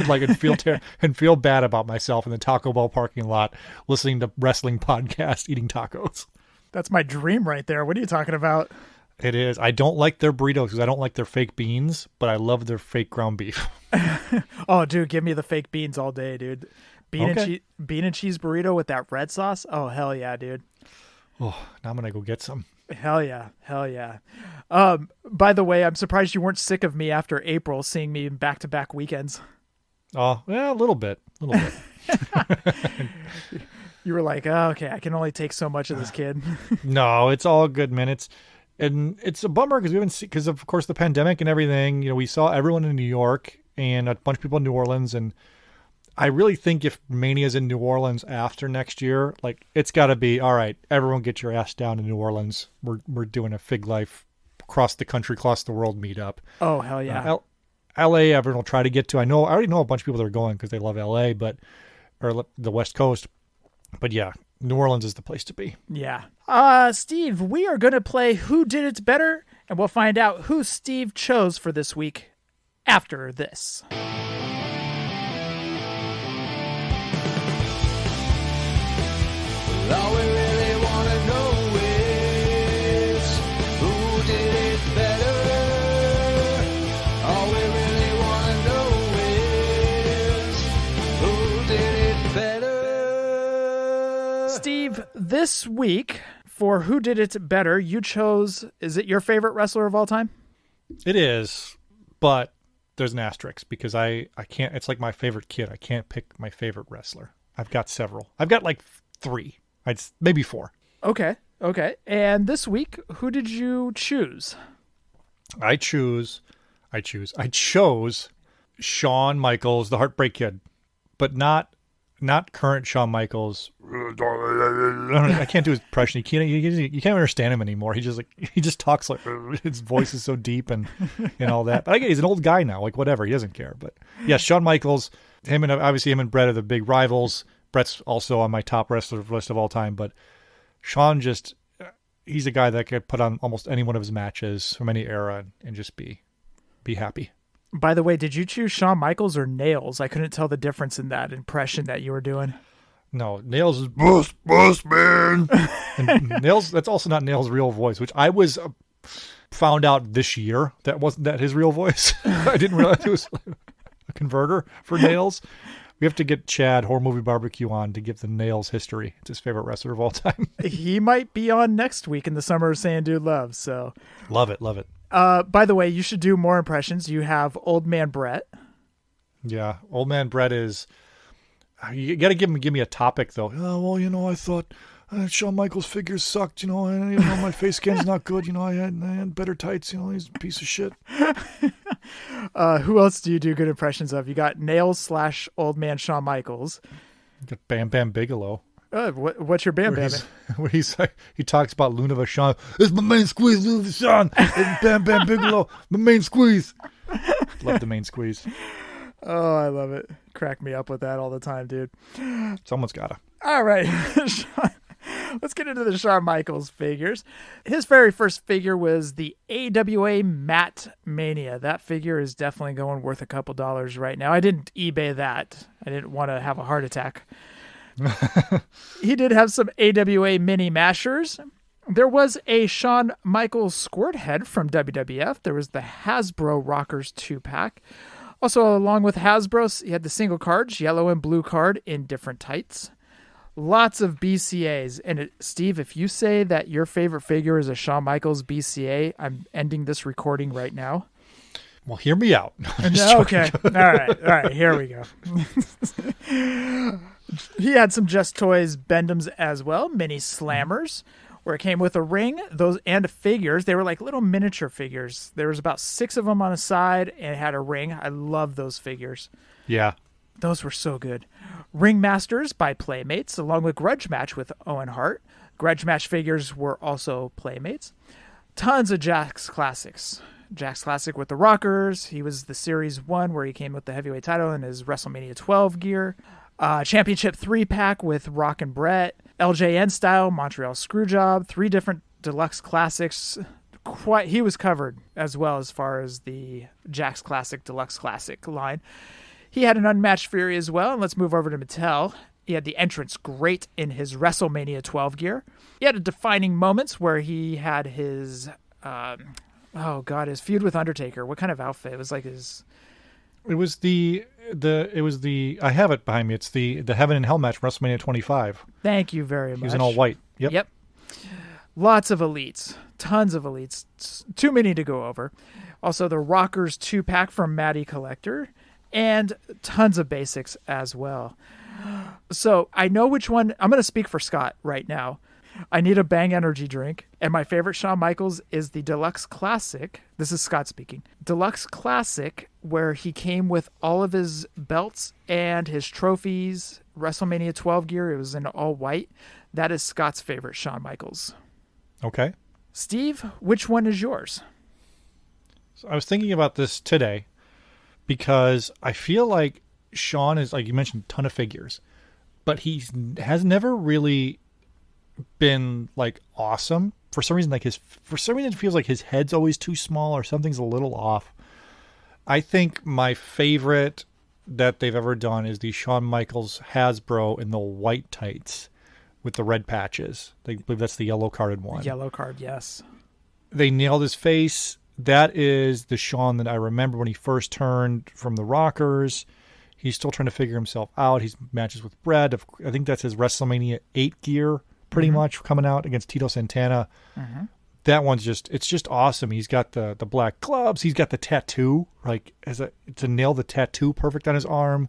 Speaker 9: like and feel bad about myself in the Taco Bell parking lot, listening to wrestling podcasts, eating tacos.
Speaker 8: That's my dream right there. What are you talking about?
Speaker 9: It is. I don't like their burritos because I don't like their fake beans, but I love their fake ground beef.
Speaker 8: Oh, dude, give me the fake beans all day, dude. Bean and cheese burrito with that red sauce. Oh, hell yeah, dude.
Speaker 9: Oh, now I'm going to go get some.
Speaker 8: Hell yeah. Hell yeah. By the way, I'm surprised you weren't sick of me after April, seeing me in back-to-back weekends.
Speaker 9: Oh, yeah, a little bit.
Speaker 8: You were like, oh, okay, I can only take so much of this kid.
Speaker 9: No, it's all good, man. It's a bummer because we haven't seen, because of course the pandemic and everything. You know, we saw everyone in New York and a bunch of people in New Orleans, and I really think if Mania's in New Orleans after next year, like it's got to be all right. Everyone, get your ass down to New Orleans. We're doing a Fig Life across the country, across the world meetup.
Speaker 8: Oh hell yeah!
Speaker 9: L.A. Everyone will try to get to. I already know a bunch of people that are going because they love L.A. or the West Coast. But yeah, New Orleans is the place to be.
Speaker 8: Yeah. Steve, we are going to play Who Did It Better, and we'll find out who Steve chose for this week after this.
Speaker 10: All we really want to know is who did it better. All we really want to know
Speaker 8: this week, for Who Did It Better, you chose, is it your favorite wrestler of all time?
Speaker 9: It is, but there's an asterisk because I can't, it's like my favorite kid. I can't pick my favorite wrestler. I've got several. I've got like 3. Maybe 4.
Speaker 8: Okay. And this week, who did you choose?
Speaker 9: I chose Shawn Michaels, the Heartbreak Kid, but not current Shawn Michaels. I can't do his impression. You can't understand him anymore. He just talks like his voice is so deep and all that. But I get he's an old guy now. Like whatever, he doesn't care. But yeah, Shawn Michaels, him and Brett are the big rivals. Brett's also on my top wrestler list of all time. But Shawn he's a guy that could put on almost any one of his matches from any era and just be happy.
Speaker 8: By the way, did you choose Shawn Michaels or Nails? I couldn't tell the difference in that impression that you were doing.
Speaker 9: No, Nails is boss man. And Nails, that's also not Nails' real voice, which I was found out this year that wasn't that his real voice. I didn't realize it was a converter for Nails. We have to get Chad Horror Movie Barbecue on to give the Nails history. It's his favorite wrestler of all time.
Speaker 8: He might be on next week in the Summer of Saying Dude Love. So
Speaker 9: love it.
Speaker 8: By the way, you should do more impressions. You have Old Man Brett.
Speaker 9: Yeah, Old Man Brett is. You got to give me a topic though. Oh well, I thought Shawn Michaels' figures sucked. My face scan's not good. I had better tights. He's a piece of shit.
Speaker 8: Who else do you do good impressions of? You got Nails / Old Man Shawn Michaels.
Speaker 9: You got Bam Bam Bigelow.
Speaker 8: What's your Bam Bam?
Speaker 9: Where he talks about Luna Vachon. It's my main squeeze, Luna Vachon. It's Bam Bam Bigelow, my main squeeze. Love the main squeeze.
Speaker 8: Oh, I love it. Crack me up with that all the time, dude.
Speaker 9: Someone's gotta.
Speaker 8: All right. Let's get into the Shawn Michaels figures. His very first figure was the AWA Matt Mania. That figure is definitely going worth a couple dollars right now. I didn't eBay that. I didn't want to have a heart attack. He did have some AWA mini mashers. There was a Shawn Michaels squirt head from WWF. There was the Hasbro Rockers 2-pack. Also, along with Hasbro, he had the single cards, yellow and blue card in different tights. Lots of BCAs. And Steve, if you say that your favorite figure is a Shawn Michaels BCA, I'm ending this recording right now.
Speaker 9: Well, hear me out.
Speaker 8: Okay. All right. Here we go. He had some Just Toys Bendums as well, mini slammers, where it came with a ring, those and figures. They were like little miniature figures. There was about 6 of them on a side and it had a ring. I love those figures.
Speaker 9: Yeah.
Speaker 8: Those were so good. Ring Masters by Playmates, along with Grudge Match with Owen Hart. Grudge Match figures were also Playmates. Tons of Jakks Classics. Jakks Classic with the Rockers. He was the Series 1 where he came with the heavyweight title in his WrestleMania 12 gear. Championship 3-pack with Rock and Brett. LJN style, Montreal Screwjob. 3 different Deluxe Classics. He was covered as well as far as the Jakks Classic, Deluxe Classic line. He had an Unmatched Fury as well. And let's move over to Mattel. He had the entrance great in his WrestleMania 12 gear. He had a defining moments where he had his, his feud with Undertaker. What kind of outfit? It was like his...
Speaker 9: It was the I have it behind me. It's the Heaven and Hell match, WrestleMania 25.
Speaker 8: Thank you very much.
Speaker 9: He was in all white. Yep.
Speaker 8: Lots of elites. Tons of elites. Too many to go over. Also, the Rockers 2-pack from Matty Collector. And tons of basics as well. So I know which one. I'm going to speak for Scott right now. I need a Bang energy drink. And my favorite Shawn Michaels is the Deluxe Classic. This is Scott speaking. Deluxe Classic, where he came with all of his belts and his trophies. WrestleMania 12 gear. It was in all white. That is Scott's favorite Shawn Michaels.
Speaker 9: Okay.
Speaker 8: Steve, which one is yours?
Speaker 9: So I was thinking about this today because I feel like Shawn is, like you mentioned, a ton of figures, but he has never really been like awesome. For some reason, it feels like his head's always too small or something's a little off. I think my favorite that they've ever done is the Shawn Michaels Hasbro in the white tights with the red patches. I believe that's the yellow carded one.
Speaker 8: Yellow card, yes.
Speaker 9: They nailed his face. That is the Shawn that I remember when he first turned from the Rockers. He's still trying to figure himself out. He's matches with Brett. I think that's his WrestleMania 8 gear pretty much coming out against Tito Santana. That one's it's just awesome. He's got the black gloves. He's got the tattoo, like to nail the tattoo perfect on his arm.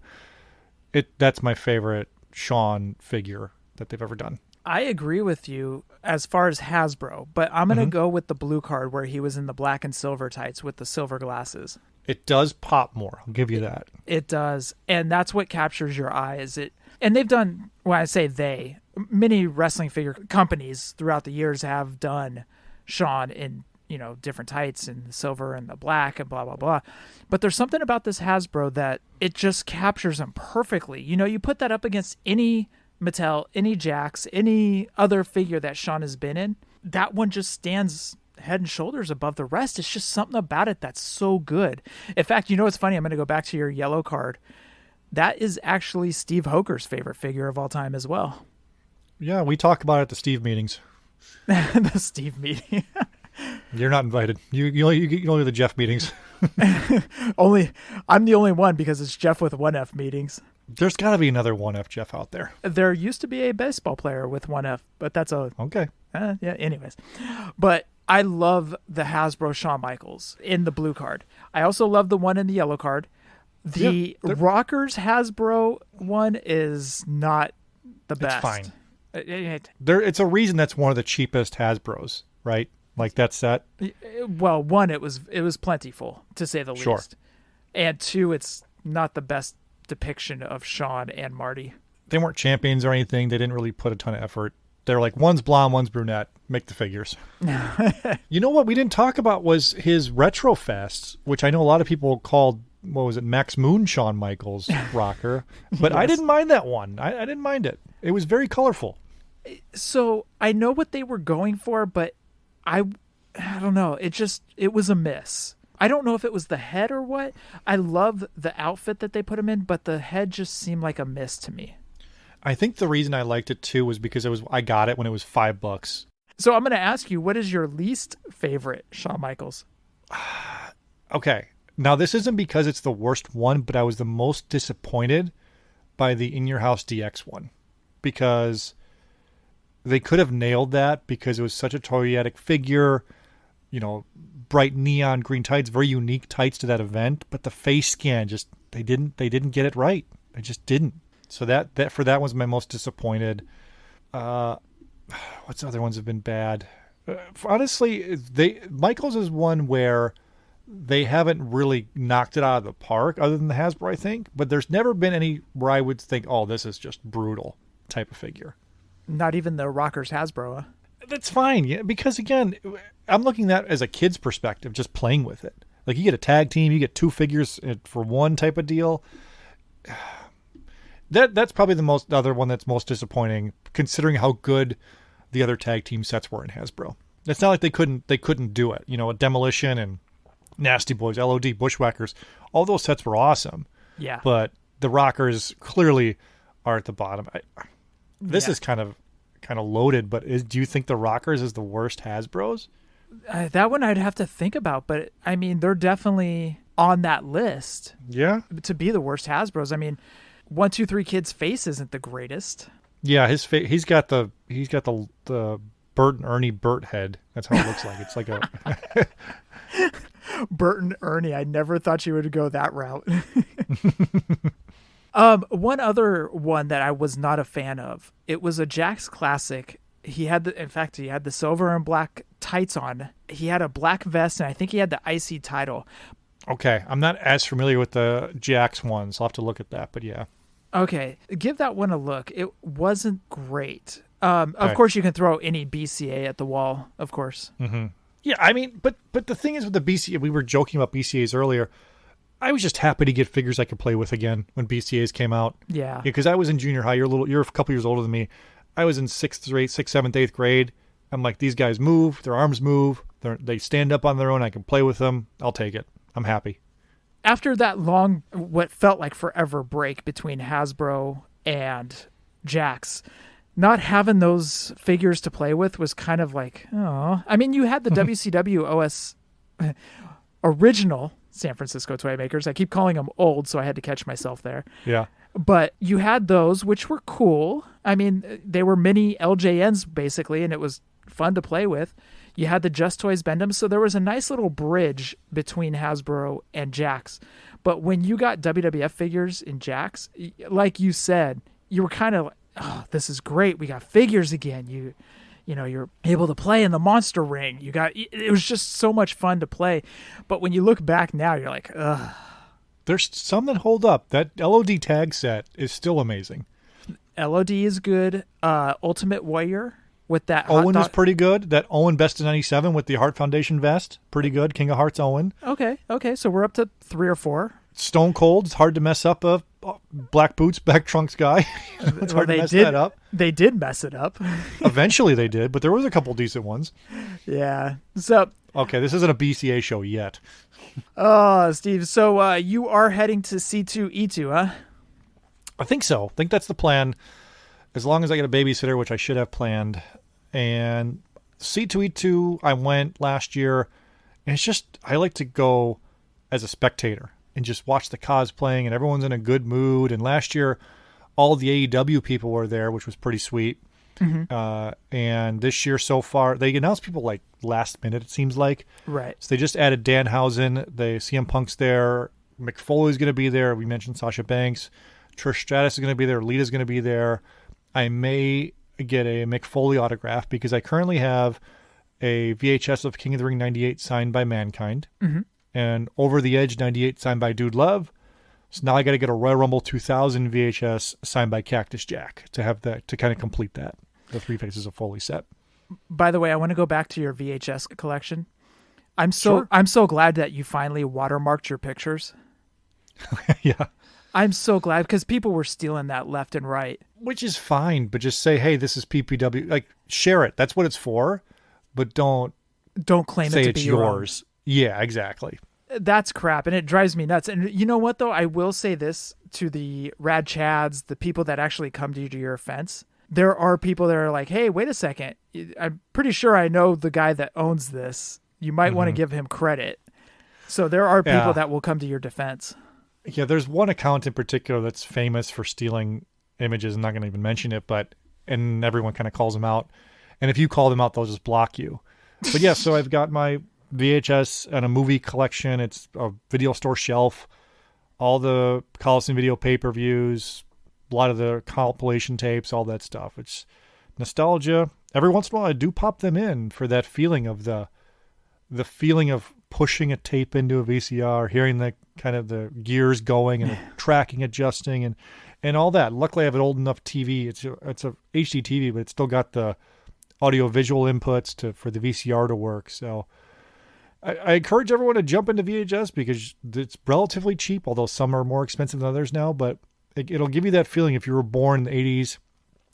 Speaker 9: That's my favorite Sean figure that they've ever done.
Speaker 8: I agree with you as far as Hasbro, but I'm going to go with the blue card where he was in the black and silver tights with the silver glasses.
Speaker 9: It does pop more. I'll give you that.
Speaker 8: It does. And that's what captures your eye. And they've done, when I say many wrestling figure companies throughout the years have done Sean in, different tights and the silver and the black and blah, blah, blah. But there's something about this Hasbro that it just captures him perfectly. You put that up against any Mattel, any Jakks, any other figure that Sean has been in, that one just stands head and shoulders above the rest. It's just something about it that's so good. In fact, what's funny? I'm going to go back to your yellow card. That is actually Steve Hoker's favorite figure of all time as well.
Speaker 9: Yeah, we talk about it at the Steve meetings.
Speaker 8: The Steve meeting.
Speaker 9: You're not invited. You only do the Jeff meetings.
Speaker 8: I'm the only one because it's Jeff with 1F meetings.
Speaker 9: There's got to be another 1F Jeff out there.
Speaker 8: There used to be a baseball player with 1F, but that's
Speaker 9: okay.
Speaker 8: Yeah. Anyways, but I love the Hasbro Shawn Michaels in the blue card. I also love the one in the yellow card. The Rockers Hasbro one is not the best.
Speaker 9: It's fine. It's a reason that's one of the cheapest Hasbros, right? Like that's that.
Speaker 8: Well, one, it was plentiful to say the least, and two, it's not the best depiction of Sean and Marty.
Speaker 9: They weren't champions or anything. They didn't really put a ton of effort. They're like, one's blonde, one's brunette. Make the figures. You know what we didn't talk about was his Retro Fests, which I know a lot of people called, what was it, Max Moon Shawn Michaels rocker. But yes. I didn't mind that one. I didn't mind it. It was very colorful.
Speaker 8: So I know what they were going for, but I don't know. It was a miss. I don't know if it was the head or what. I love the outfit that they put him in, but the head just seemed like a miss to me.
Speaker 9: I think the reason I liked it too was because I got it when it was $5.
Speaker 8: So I'm going to ask you, what is your least favorite Shawn Michaels?
Speaker 9: Okay. Now this isn't because it's the worst one, but I was the most disappointed by the In Your House DX one because they could have nailed that because it was such a toyetic figure, bright neon green tights, very unique tights to that event, but the face scan they didn't get it right. They just didn't. So that for that was my most disappointed. What's other ones have been bad? Honestly, Michaels is one where they haven't really knocked it out of the park, other than the Hasbro, I think. But there's never been any where I would think, oh, this is just brutal type of figure.
Speaker 8: Not even the Rockers Hasbro.
Speaker 9: That's fine, yeah, because again, I'm looking at that as a kid's perspective, just playing with it. Like you get a tag team, you get two figures for one type of deal. That's probably the other one that's most disappointing, considering how good the other tag team sets were in Hasbro. It's not like they couldn't do it. A Demolition and Nasty Boys, LOD, Bushwhackers, all those sets were awesome.
Speaker 8: Yeah.
Speaker 9: But the Rockers clearly are at the bottom. This is kind of loaded, but do you think the Rockers is the worst Hasbros?
Speaker 8: That one I'd have to think about, but I mean they're definitely on that list.
Speaker 9: Yeah.
Speaker 8: To be the worst Hasbros. I mean, 1, 2, 3 Kid's face isn't the greatest.
Speaker 9: Yeah, his face. He's got the Bert and Ernie Bert head. That's how it looks like. It's like a
Speaker 8: Bert and Ernie. I never thought you would go that route. One other one that I was not a fan of. It was a Jakks classic. He had the silver and black tights on. He had a black vest, and I think he had the IC title.
Speaker 9: Okay, I'm not as familiar with the Jakks ones. I'll have to look at that, but yeah.
Speaker 8: Okay, give that one a look. It wasn't great. Of course, you can throw any BCA at the wall, of course.
Speaker 9: Mm-hmm. Yeah, I mean, but the thing is with the BCA, we were joking about BCAs earlier. I was just happy to get figures I could play with again when BCAs came out.
Speaker 8: Yeah.
Speaker 9: Because I was in junior high. You're a couple years older than me. I was in 6th, 7th, 8th grade. I'm like, these guys move. Their arms move. They stand up on their own. I can play with them. I'll take it. I'm happy.
Speaker 8: After that long, what felt like forever break between Hasbro and Jakks, not having those figures to play with was kind of like, oh. I mean, you had the WCW OS original San Francisco toy makers. I keep calling them old, so I had to catch myself there.
Speaker 9: Yeah.
Speaker 8: But you had those, which were cool. I mean, they were mini LJNs basically, and it was fun to play with. You had the Just Toys Bend-Ems, so there was a nice little bridge between Hasbro and Jakks. But when you got WWF figures in Jakks, like you said, you were kind of like, oh, this is great. We got figures again. You're able to play in the monster ring. It was just so much fun to play. But when you look back now, you're like, ugh.
Speaker 9: There's some that hold up. That LOD tag set is still amazing.
Speaker 8: LOD is good. Ultimate Warrior with that.
Speaker 9: Owen is pretty good. That Owen Best of 97 with the Heart Foundation vest. Pretty good. King of Hearts Owen.
Speaker 8: Okay. So we're up to 3 or 4.
Speaker 9: Stone Cold. It's hard to mess up a black boots, back trunks guy. It's hard to mess that up.
Speaker 8: They did mess it up.
Speaker 9: Eventually they did, but there was a couple decent ones.
Speaker 8: Yeah. So.
Speaker 9: Okay, this isn't a BCA show yet.
Speaker 8: Oh, Steve. So you are heading to C2E2, huh?
Speaker 9: I think so. I think that's the plan. As long as I get a babysitter, which I should have planned. And C2E2, I went last year. And it's just, I like to go as a spectator and just watch the cosplaying, and everyone's in a good mood. And last year, all the AEW people were there, which was pretty sweet. Mm-hmm. And this year so far, they announced people like last minute, it seems like.
Speaker 8: Right.
Speaker 9: So they just added Danhausen. The CM Punk's there. Mick Foley's going to be there. We mentioned Sasha Banks. Trish Stratus is going to be there. Lita's going to be there. I may get a Mick Foley autograph because I currently have a VHS of King of the Ring 98 signed by Mankind. Mm-hmm. And Over the Edge 98 signed by Dude Love. So now I got to get a Royal Rumble 2000 VHS signed by Cactus Jack to have that, to kind of complete that. The 3 Faces of Foley set.
Speaker 8: By the way, I want to go back to your VHS collection. I'm so glad that you finally watermarked your pictures.
Speaker 9: Yeah.
Speaker 8: I'm so glad because people were stealing that left and right.
Speaker 9: Which is fine, but just say, hey, this is PPW. Like, share it. That's what it's for. But don't
Speaker 8: claim
Speaker 9: say
Speaker 8: it to
Speaker 9: it's
Speaker 8: be
Speaker 9: yours. Yeah, exactly.
Speaker 8: That's crap, and it drives me nuts. And you know what, though? I will say this to the Rad Chads, the people that actually come to your offense. There are people that are like, hey, wait a second. I'm pretty sure I know the guy that owns this. You might want to give him credit. So there are people that will come to your defense.
Speaker 9: Yeah, there's one account in particular that's famous for stealing images. I'm not going to even mention it, and everyone kind of calls them out. And if you call them out, they'll just block you. But yeah, so I've got my VHS and a movie collection. It's a video store shelf. All the Coliseum video pay-per-views, a lot of the compilation tapes, all that stuff. It's nostalgia. Every once in a while, I do pop them in for that feeling of the feeling of pushing a tape into a VCR, hearing the kind of the gears going and the tracking adjusting and all that. Luckily, I have an old enough TV. It's a HD TV, but it's still got the audio visual inputs for the VCR to work. So I encourage everyone to jump into VHS because it's relatively cheap, although some are more expensive than others now. But it'll give you that feeling if you were born in the 80s,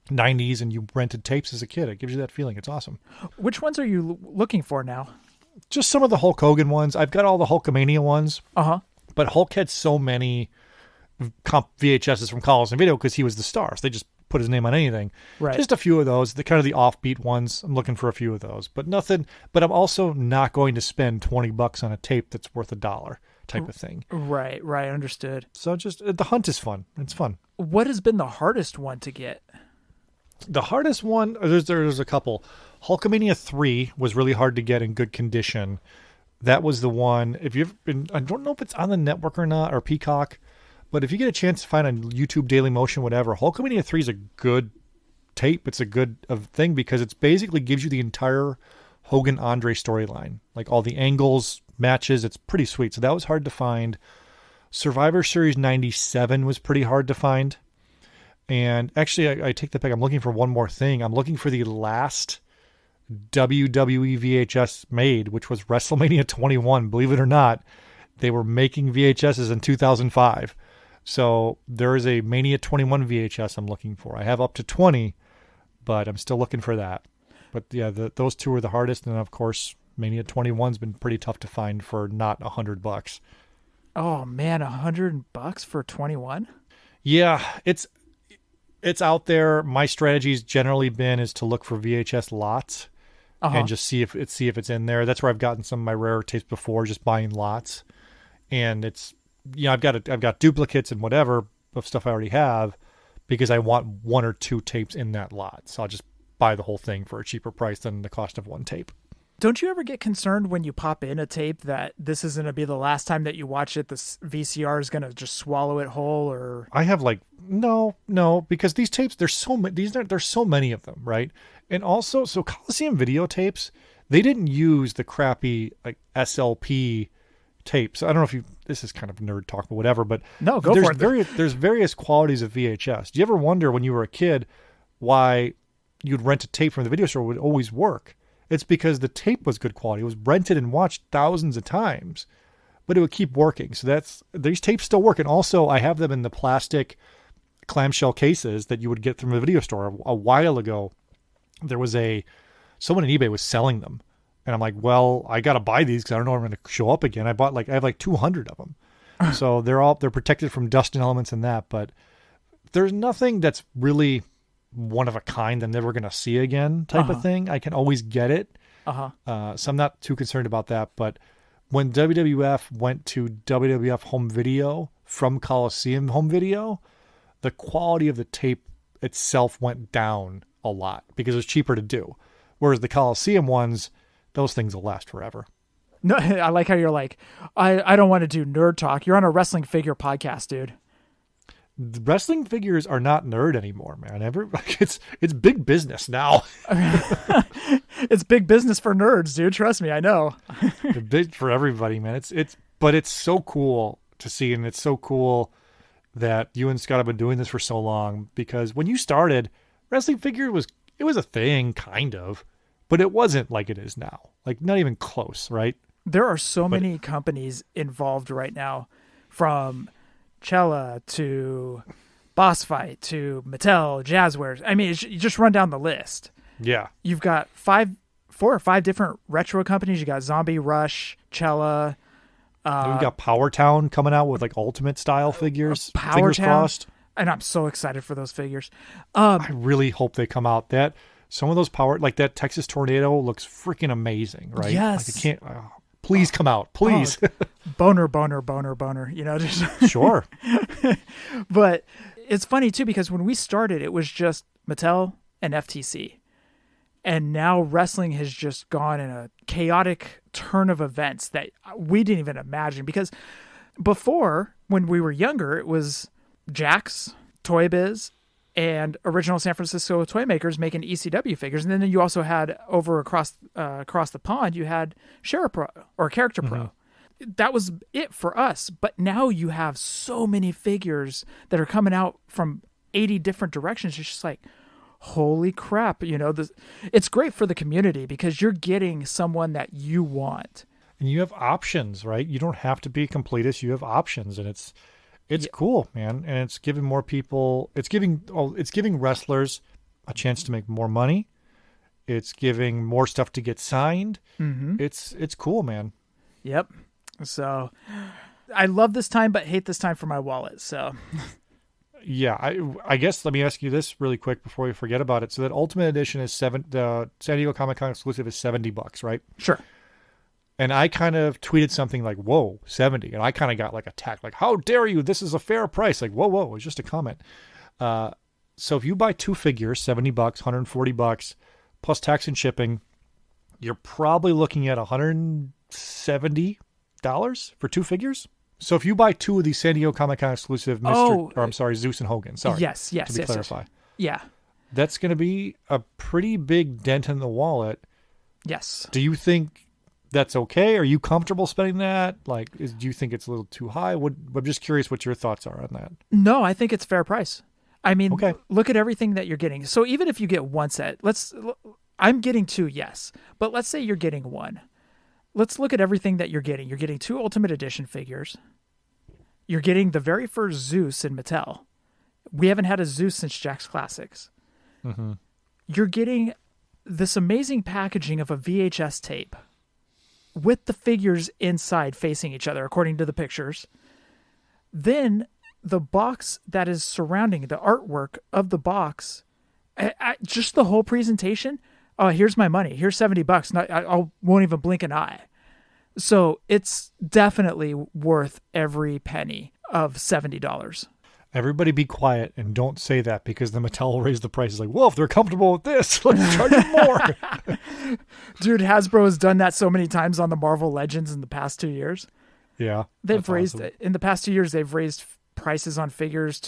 Speaker 9: 90s, and you rented tapes as a kid. It gives you that feeling. It's awesome.
Speaker 8: Which ones are you looking for now?
Speaker 9: Just some of the Hulk Hogan ones. I've got all the Hulkamania ones.
Speaker 8: Uh-huh.
Speaker 9: But Hulk had so many VHSs from Coliseum Video because he was the star. So they just put his name on anything. Right. Just a few of those. The kind of the offbeat ones. I'm looking for a few of those. But nothing. But I'm also not going to spend $20 on a tape that's worth $1 type of thing.
Speaker 8: Right. Understood.
Speaker 9: So just the hunt is fun. It's fun.
Speaker 8: What has been the hardest one to get?
Speaker 9: The hardest one, there's a couple. Hulkamania 3 was really hard to get in good condition. That was the one. If you've been, I don't know if it's on the network or not, or Peacock, but if you get a chance to find on YouTube, Daily Motion, whatever, Hulkamania 3 is a good tape. It's a good thing because it basically gives you the entire Hogan Andre storyline, like all the angles, matches. It's pretty sweet. So that was hard to find. Survivor Series 97 was pretty hard to find. And actually, I take that back. I'm looking for one more thing. I'm looking for the last WWE VHS made, which was WrestleMania 21. Believe it or not, they were making VHSs in 2005. So there is a Mania 21 VHS I'm looking for. I have up to 20, but I'm still looking for that. But yeah, those two are the hardest. And of course, Mania 21's been pretty tough to find for not $100.
Speaker 8: Oh man, $100 for 21?
Speaker 9: Yeah, it's out there. My strategy's generally been is to look for VHS lots and just see if it's in there. That's where I've gotten some of my rare tapes before, just buying lots. And it's, I've got duplicates and whatever, of stuff I already have because I want 1 or 2 tapes in that lot. So I'll just buy the whole thing for a cheaper price than the cost of 1 tape.
Speaker 8: Don't you ever get concerned when you pop in a tape that this is going to be the last time that you watch it? This VCR is going to just swallow it whole, or
Speaker 9: I have no, because these tapes, there's so many of them, right? And also, so Coliseum videotapes, they didn't use the crappy like SLP tapes. I don't know if this is kind of nerd talk, but whatever. But
Speaker 8: no, go for it.
Speaker 9: There's various qualities of VHS. Do you ever wonder when you were a kid why you'd rent a tape from the video store would always work? It's because the tape was good quality. It was rented and watched thousands of times, but it would keep working. So these tapes still work. And also I have them in the plastic clamshell cases that you would get from the video store. A while ago, there was someone on eBay was selling them. And I'm like, well, I got to buy these because I don't know when I'm going to show up again. I have like 200 of them. So they're protected from dust and elements and that, but there's nothing that's really one of a kind I'm never going to see again type of thing. I can always get it. So I'm not too concerned about that. But when WWF went to WWF home video from Coliseum home video, the quality of the tape itself went down a lot because it was cheaper to do. Whereas the Coliseum ones, those things will last forever.
Speaker 8: No, I like how you're like, I don't want to do nerd talk. You're on a wrestling figure podcast, dude.
Speaker 9: The wrestling figures are not nerd anymore, man. It's big business now.
Speaker 8: It's big business for nerds, dude. Trust me, I know.
Speaker 9: It's big for everybody, man. But it's so cool to see, and it's so cool that you and Scott have been doing this for so long. Because when you started, wrestling figure was a thing, kind of, but it wasn't like it is now. Like not even close, right?
Speaker 8: There are so many companies involved right now, from Cella to Boss Fight to Mattel, Jazzwares. I mean, you just run down the list.
Speaker 9: Yeah.
Speaker 8: You've got 4 or 5 different retro companies. You got Zombie Rush, Cella.
Speaker 9: We've got Power Town coming out with like ultimate style figures. Fingers crossed.
Speaker 8: And I'm so excited for those figures.
Speaker 9: I really hope they come out. Some of those like that Texas Tornado looks freaking amazing, right?
Speaker 8: Yes.
Speaker 9: Like it can't. Please come out, please.
Speaker 8: Boner. You know, just
Speaker 9: sure.
Speaker 8: But it's funny too because when we started, it was just Mattel and FTC, and now wrestling has just gone in a chaotic turn of events that we didn't even imagine. Because before, when we were younger, it was Jakks, Toy Biz, and original San Francisco toy makers making ECW figures. And then you also had over across the pond, you had SharePro or Character Pro. That was it for us. But now you have so many figures that are coming out from 80 different directions. It's just like, holy crap. You know, it's great for the community because you're getting someone that you want.
Speaker 9: And you have options, right? You don't have to be a completist. You have options, and it's cool, man. And it's giving more people, it's giving wrestlers a chance to make more money. It's giving more stuff to get signed. Mm-hmm. It's cool, man.
Speaker 8: Yep. So I love this time, but hate this time for my wallet. So
Speaker 9: yeah, I guess let me ask you this really quick before we forget about it. So that Ultimate Edition is the San Diego Comic-Con exclusive is $70, right? Sure. And I kind of tweeted something like, whoa, 70. And I kind of got like attacked. Like, how dare you? This is a fair price. Like, whoa, it was just a comment. So if you buy 2 figures, $70, $140, plus tax and shipping, you're probably looking at $170 for 2 figures. So if you buy 2 of these San Diego Comic-Con exclusive Zeus and Hogan. Sorry.
Speaker 8: Yes.
Speaker 9: To clarify.
Speaker 8: Yeah.
Speaker 9: That's going to be a pretty big dent in the wallet.
Speaker 8: Yes.
Speaker 9: Do you think that's okay? Are you comfortable spending that? Like, do you think it's a little too high? I'm just curious what your thoughts are on that.
Speaker 8: No, I think it's fair price. I mean, look at everything that you're getting. So even if you get 1 set, I'm getting 2, yes. But let's say you're getting 1. Let's look at everything that you're getting. You're getting 2 Ultimate Edition figures. You're getting the very first Zeus in Mattel. We haven't had a Zeus since Jakks Classics. Mm-hmm. You're getting this amazing packaging of a VHS tape with the figures inside facing each other, according to the pictures. Then the box that is surrounding the artwork of the box, just the whole presentation. Oh, here's my money. Here's $70. I won't even blink an eye. So it's definitely worth every penny of $70.
Speaker 9: Everybody be quiet and don't say that because the Mattel will raise the prices. Like, well, if they're comfortable with this, let's charge them more.
Speaker 8: Dude, Hasbro has done that so many times on the Marvel Legends in the past 2 years.
Speaker 9: Yeah.
Speaker 8: They've raised, in the past 2 years, they've raised prices on figures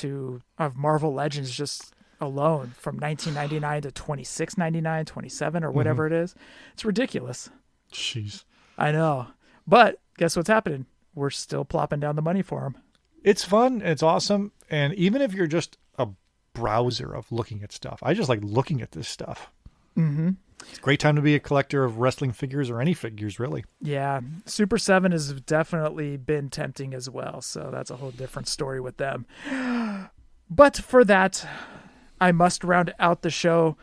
Speaker 8: of Marvel Legends just alone from $19.99 to $26.99, $27 or whatever it is. It's ridiculous.
Speaker 9: Jeez.
Speaker 8: I know. But guess what's happening? We're still plopping down the money for them.
Speaker 9: It's fun. It's awesome. And even if you're just a browser of looking at stuff, I just like looking at this stuff.
Speaker 8: Mm-hmm.
Speaker 9: It's a great time to be a collector of wrestling figures or any figures, really.
Speaker 8: Yeah. Super 7 has definitely been tempting as well. So that's a whole different story with them. But for that, I must round out the show.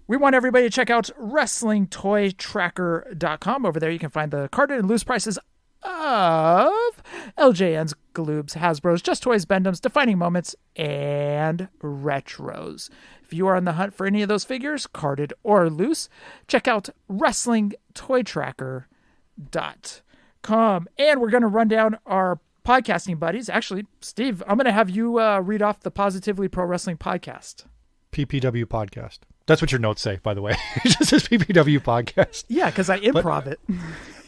Speaker 8: We want everybody to check out WrestlingToyTracker.com. Over there, you can find the carded and loose prices of LJNs, Galoobs, Hasbros, Just Toys, Bendums, Defining Moments, and Retros. If you are on the hunt for any of those figures, carded or loose, check out WrestlingToyTracker.com. And we're going to run down our podcasting buddies. Actually, Steve, I'm going to have you read off the Positively Pro Wrestling podcast.
Speaker 9: PPW podcast. That's what your notes say, by the way. It just says PPW podcast.
Speaker 8: Yeah, because I improv it.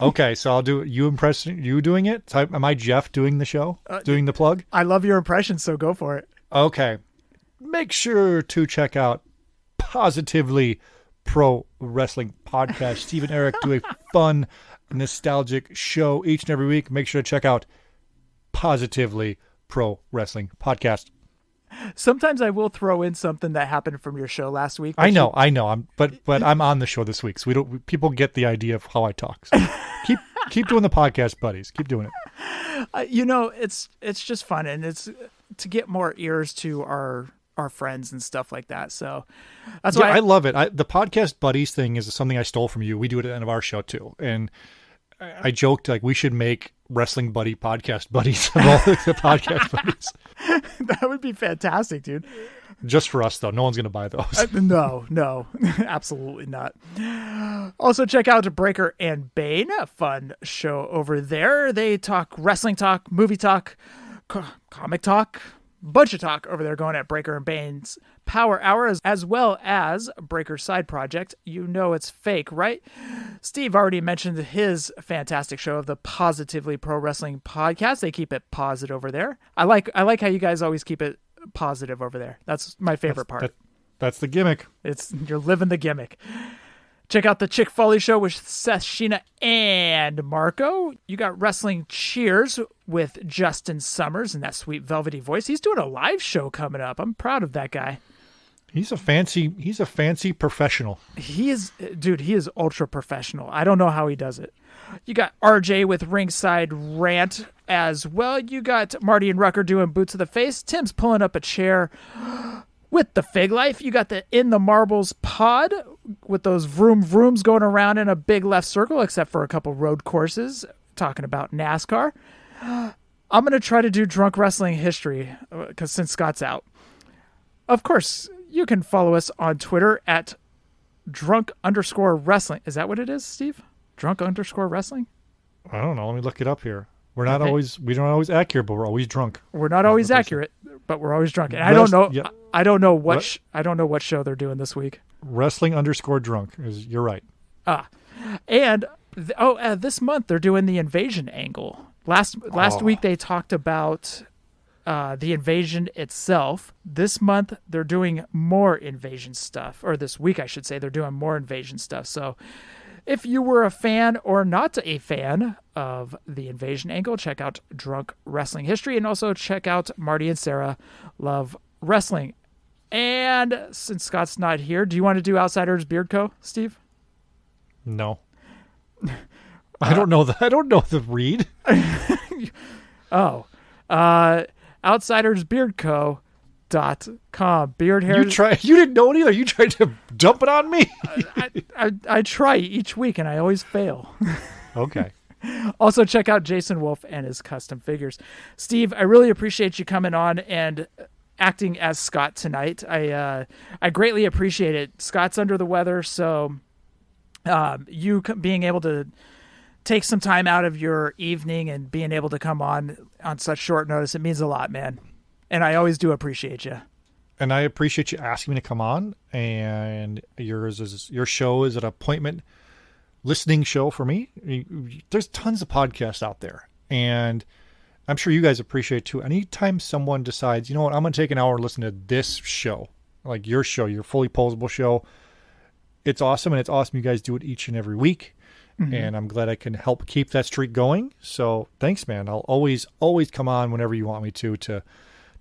Speaker 9: Okay, so I'll do you doing it? So am I Jeff doing the show? Doing the plug?
Speaker 8: I love your impression, so go for it.
Speaker 9: Okay. Make sure to check out Positively Pro Wrestling podcast. Steve and Eric do a fun, nostalgic show each and every week. Make sure to check out Positively Pro Wrestling podcast.
Speaker 8: Sometimes I will throw in something that happened from your show last week.
Speaker 9: I know. But I'm on the show this week, so people get the idea of how I talk. So keep doing the podcast, buddies. Keep doing it.
Speaker 8: It's just fun, and it's to get more ears to our friends and stuff like that. So that's why
Speaker 9: I love it. The podcast buddies thing is something I stole from you. We do it at the end of our show too, and I joked like we should make wrestling buddy podcast buddies of all the podcast buddies.
Speaker 8: That would be fantastic, dude.
Speaker 9: Just for us, though. No one's going to buy those.
Speaker 8: No, absolutely not. Also, check out Breaker and Bane, a fun show over there. They talk wrestling talk, movie talk, comic talk, bunch of talk over there going at Breaker and Bane's Power Hour, as well as Breaker's side project. You know it's fake, right? Steve already mentioned his fantastic show of the Positively Pro Wrestling podcast. They keep it positive over there. I like how you guys always keep it positive over there. That's my favorite part.
Speaker 9: That's the gimmick.
Speaker 8: You're living the gimmick. Check out the Chick Foley Show with Seth, Sheena, and Marco. You got Wrestling Cheers with Justin Summers and that sweet velvety voice. He's doing a live show coming up. I'm proud of that guy.
Speaker 9: He's a fancy professional.
Speaker 8: He is ultra professional. I don't know how he does it. You got RJ with Ringside Rant as well. You got Marty and Rucker doing Boots of the Face. Tim's pulling up a chair with the Fig Life. You got the In the Marbles pod with those vroom vrooms going around in a big left circle, except for a couple road courses talking about NASCAR. I'm going to try to do Drunk Wrestling History because since Scott's out. Of course, you can follow us on Twitter at drunk_wrestling. Is that what it is, Steve? Drunk_wrestling?
Speaker 9: I don't know. Let me look it up here. We don't always accurate, but we're always drunk.
Speaker 8: We're not always accurate, but we're always drunk. And I don't know. Yeah. I don't know what show they're doing this week.
Speaker 9: Wrestling_drunk you're right.
Speaker 8: And this month they're doing the invasion angle. Last week they talked about the invasion itself. This month they're doing more invasion stuff, or this week I should say they're doing more invasion stuff. So if you were a fan or not a fan of the invasion angle, check out Drunk Wrestling History, and also check out Marty and Sarah Love Wrestling. And since Scott's not here, do you want to do Outsiders Beard Co., Steve?
Speaker 9: No. I don't know the read.
Speaker 8: OutsidersBeardCo.com. Beard hair.
Speaker 9: You didn't know it either. You tried to dump it on me.
Speaker 8: I try each week and I always fail.
Speaker 9: Okay.
Speaker 8: Also check out Jason Wolf and his custom figures. Steve, I really appreciate you coming on and acting as Scott tonight. I greatly appreciate it. Scott's under the weather, so you being able to take some time out of your evening and being able to come on such short notice, it means a lot, man. And I always do appreciate you.
Speaker 9: And I appreciate you asking me to come on. And your show is an appointment listening show for me. There's tons of podcasts out there. And I'm sure you guys appreciate it too. Anytime someone decides, you know what, I'm going to take an hour and listen to this show, like your show, your Fully Poseable show, it's awesome. And it's awesome you guys do it each and every week. Mm-hmm. And I'm glad I can help keep that streak going. So thanks, man. I'll always come on whenever you want me to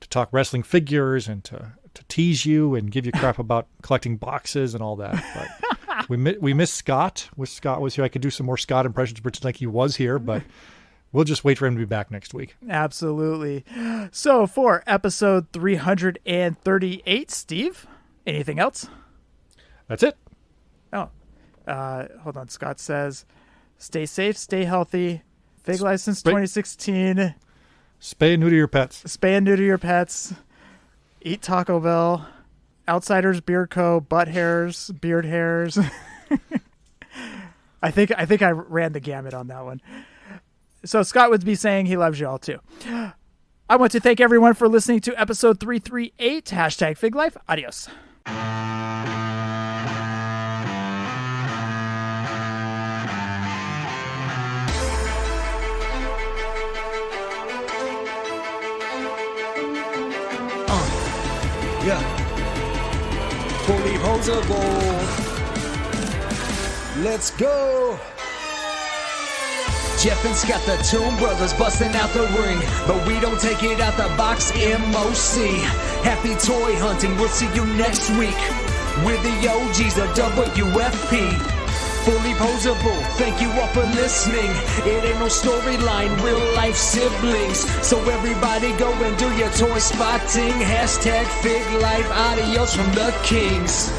Speaker 9: talk wrestling figures and to tease you and give you crap about collecting boxes and all that. But we miss Scott. Wish Scott was here. I could do some more Scott impressions, pretend like he was here, but we'll just wait for him to be back next week.
Speaker 8: Absolutely. So for episode 338, Steve, anything else?
Speaker 9: That's it.
Speaker 8: Oh, hold on. Scott says, stay safe, stay healthy. Fig license 2016.
Speaker 9: Spay and neuter your pets.
Speaker 8: Spay and neuter your pets. Eat Taco Bell. Outsiders Beard Co. Butt hairs. Beard hairs. I think I ran the gamut on that one. So Scott would be saying he loves you all too. I want to thank everyone for listening to episode 338. Hashtag Fig Life. Adios.
Speaker 10: Yeah. Fullyposeable. Let's go. Jeff and Scott, the Toon brothers, busting out the ring. But we don't take it out the box, MOC. Happy toy hunting, we'll see you next week. We're the OGs, the WFP. Fullyposeable, thank you all for listening. It ain't no storyline, real life siblings. So everybody go and do your toy spotting. Hashtag Fig Life, adios from the Kings.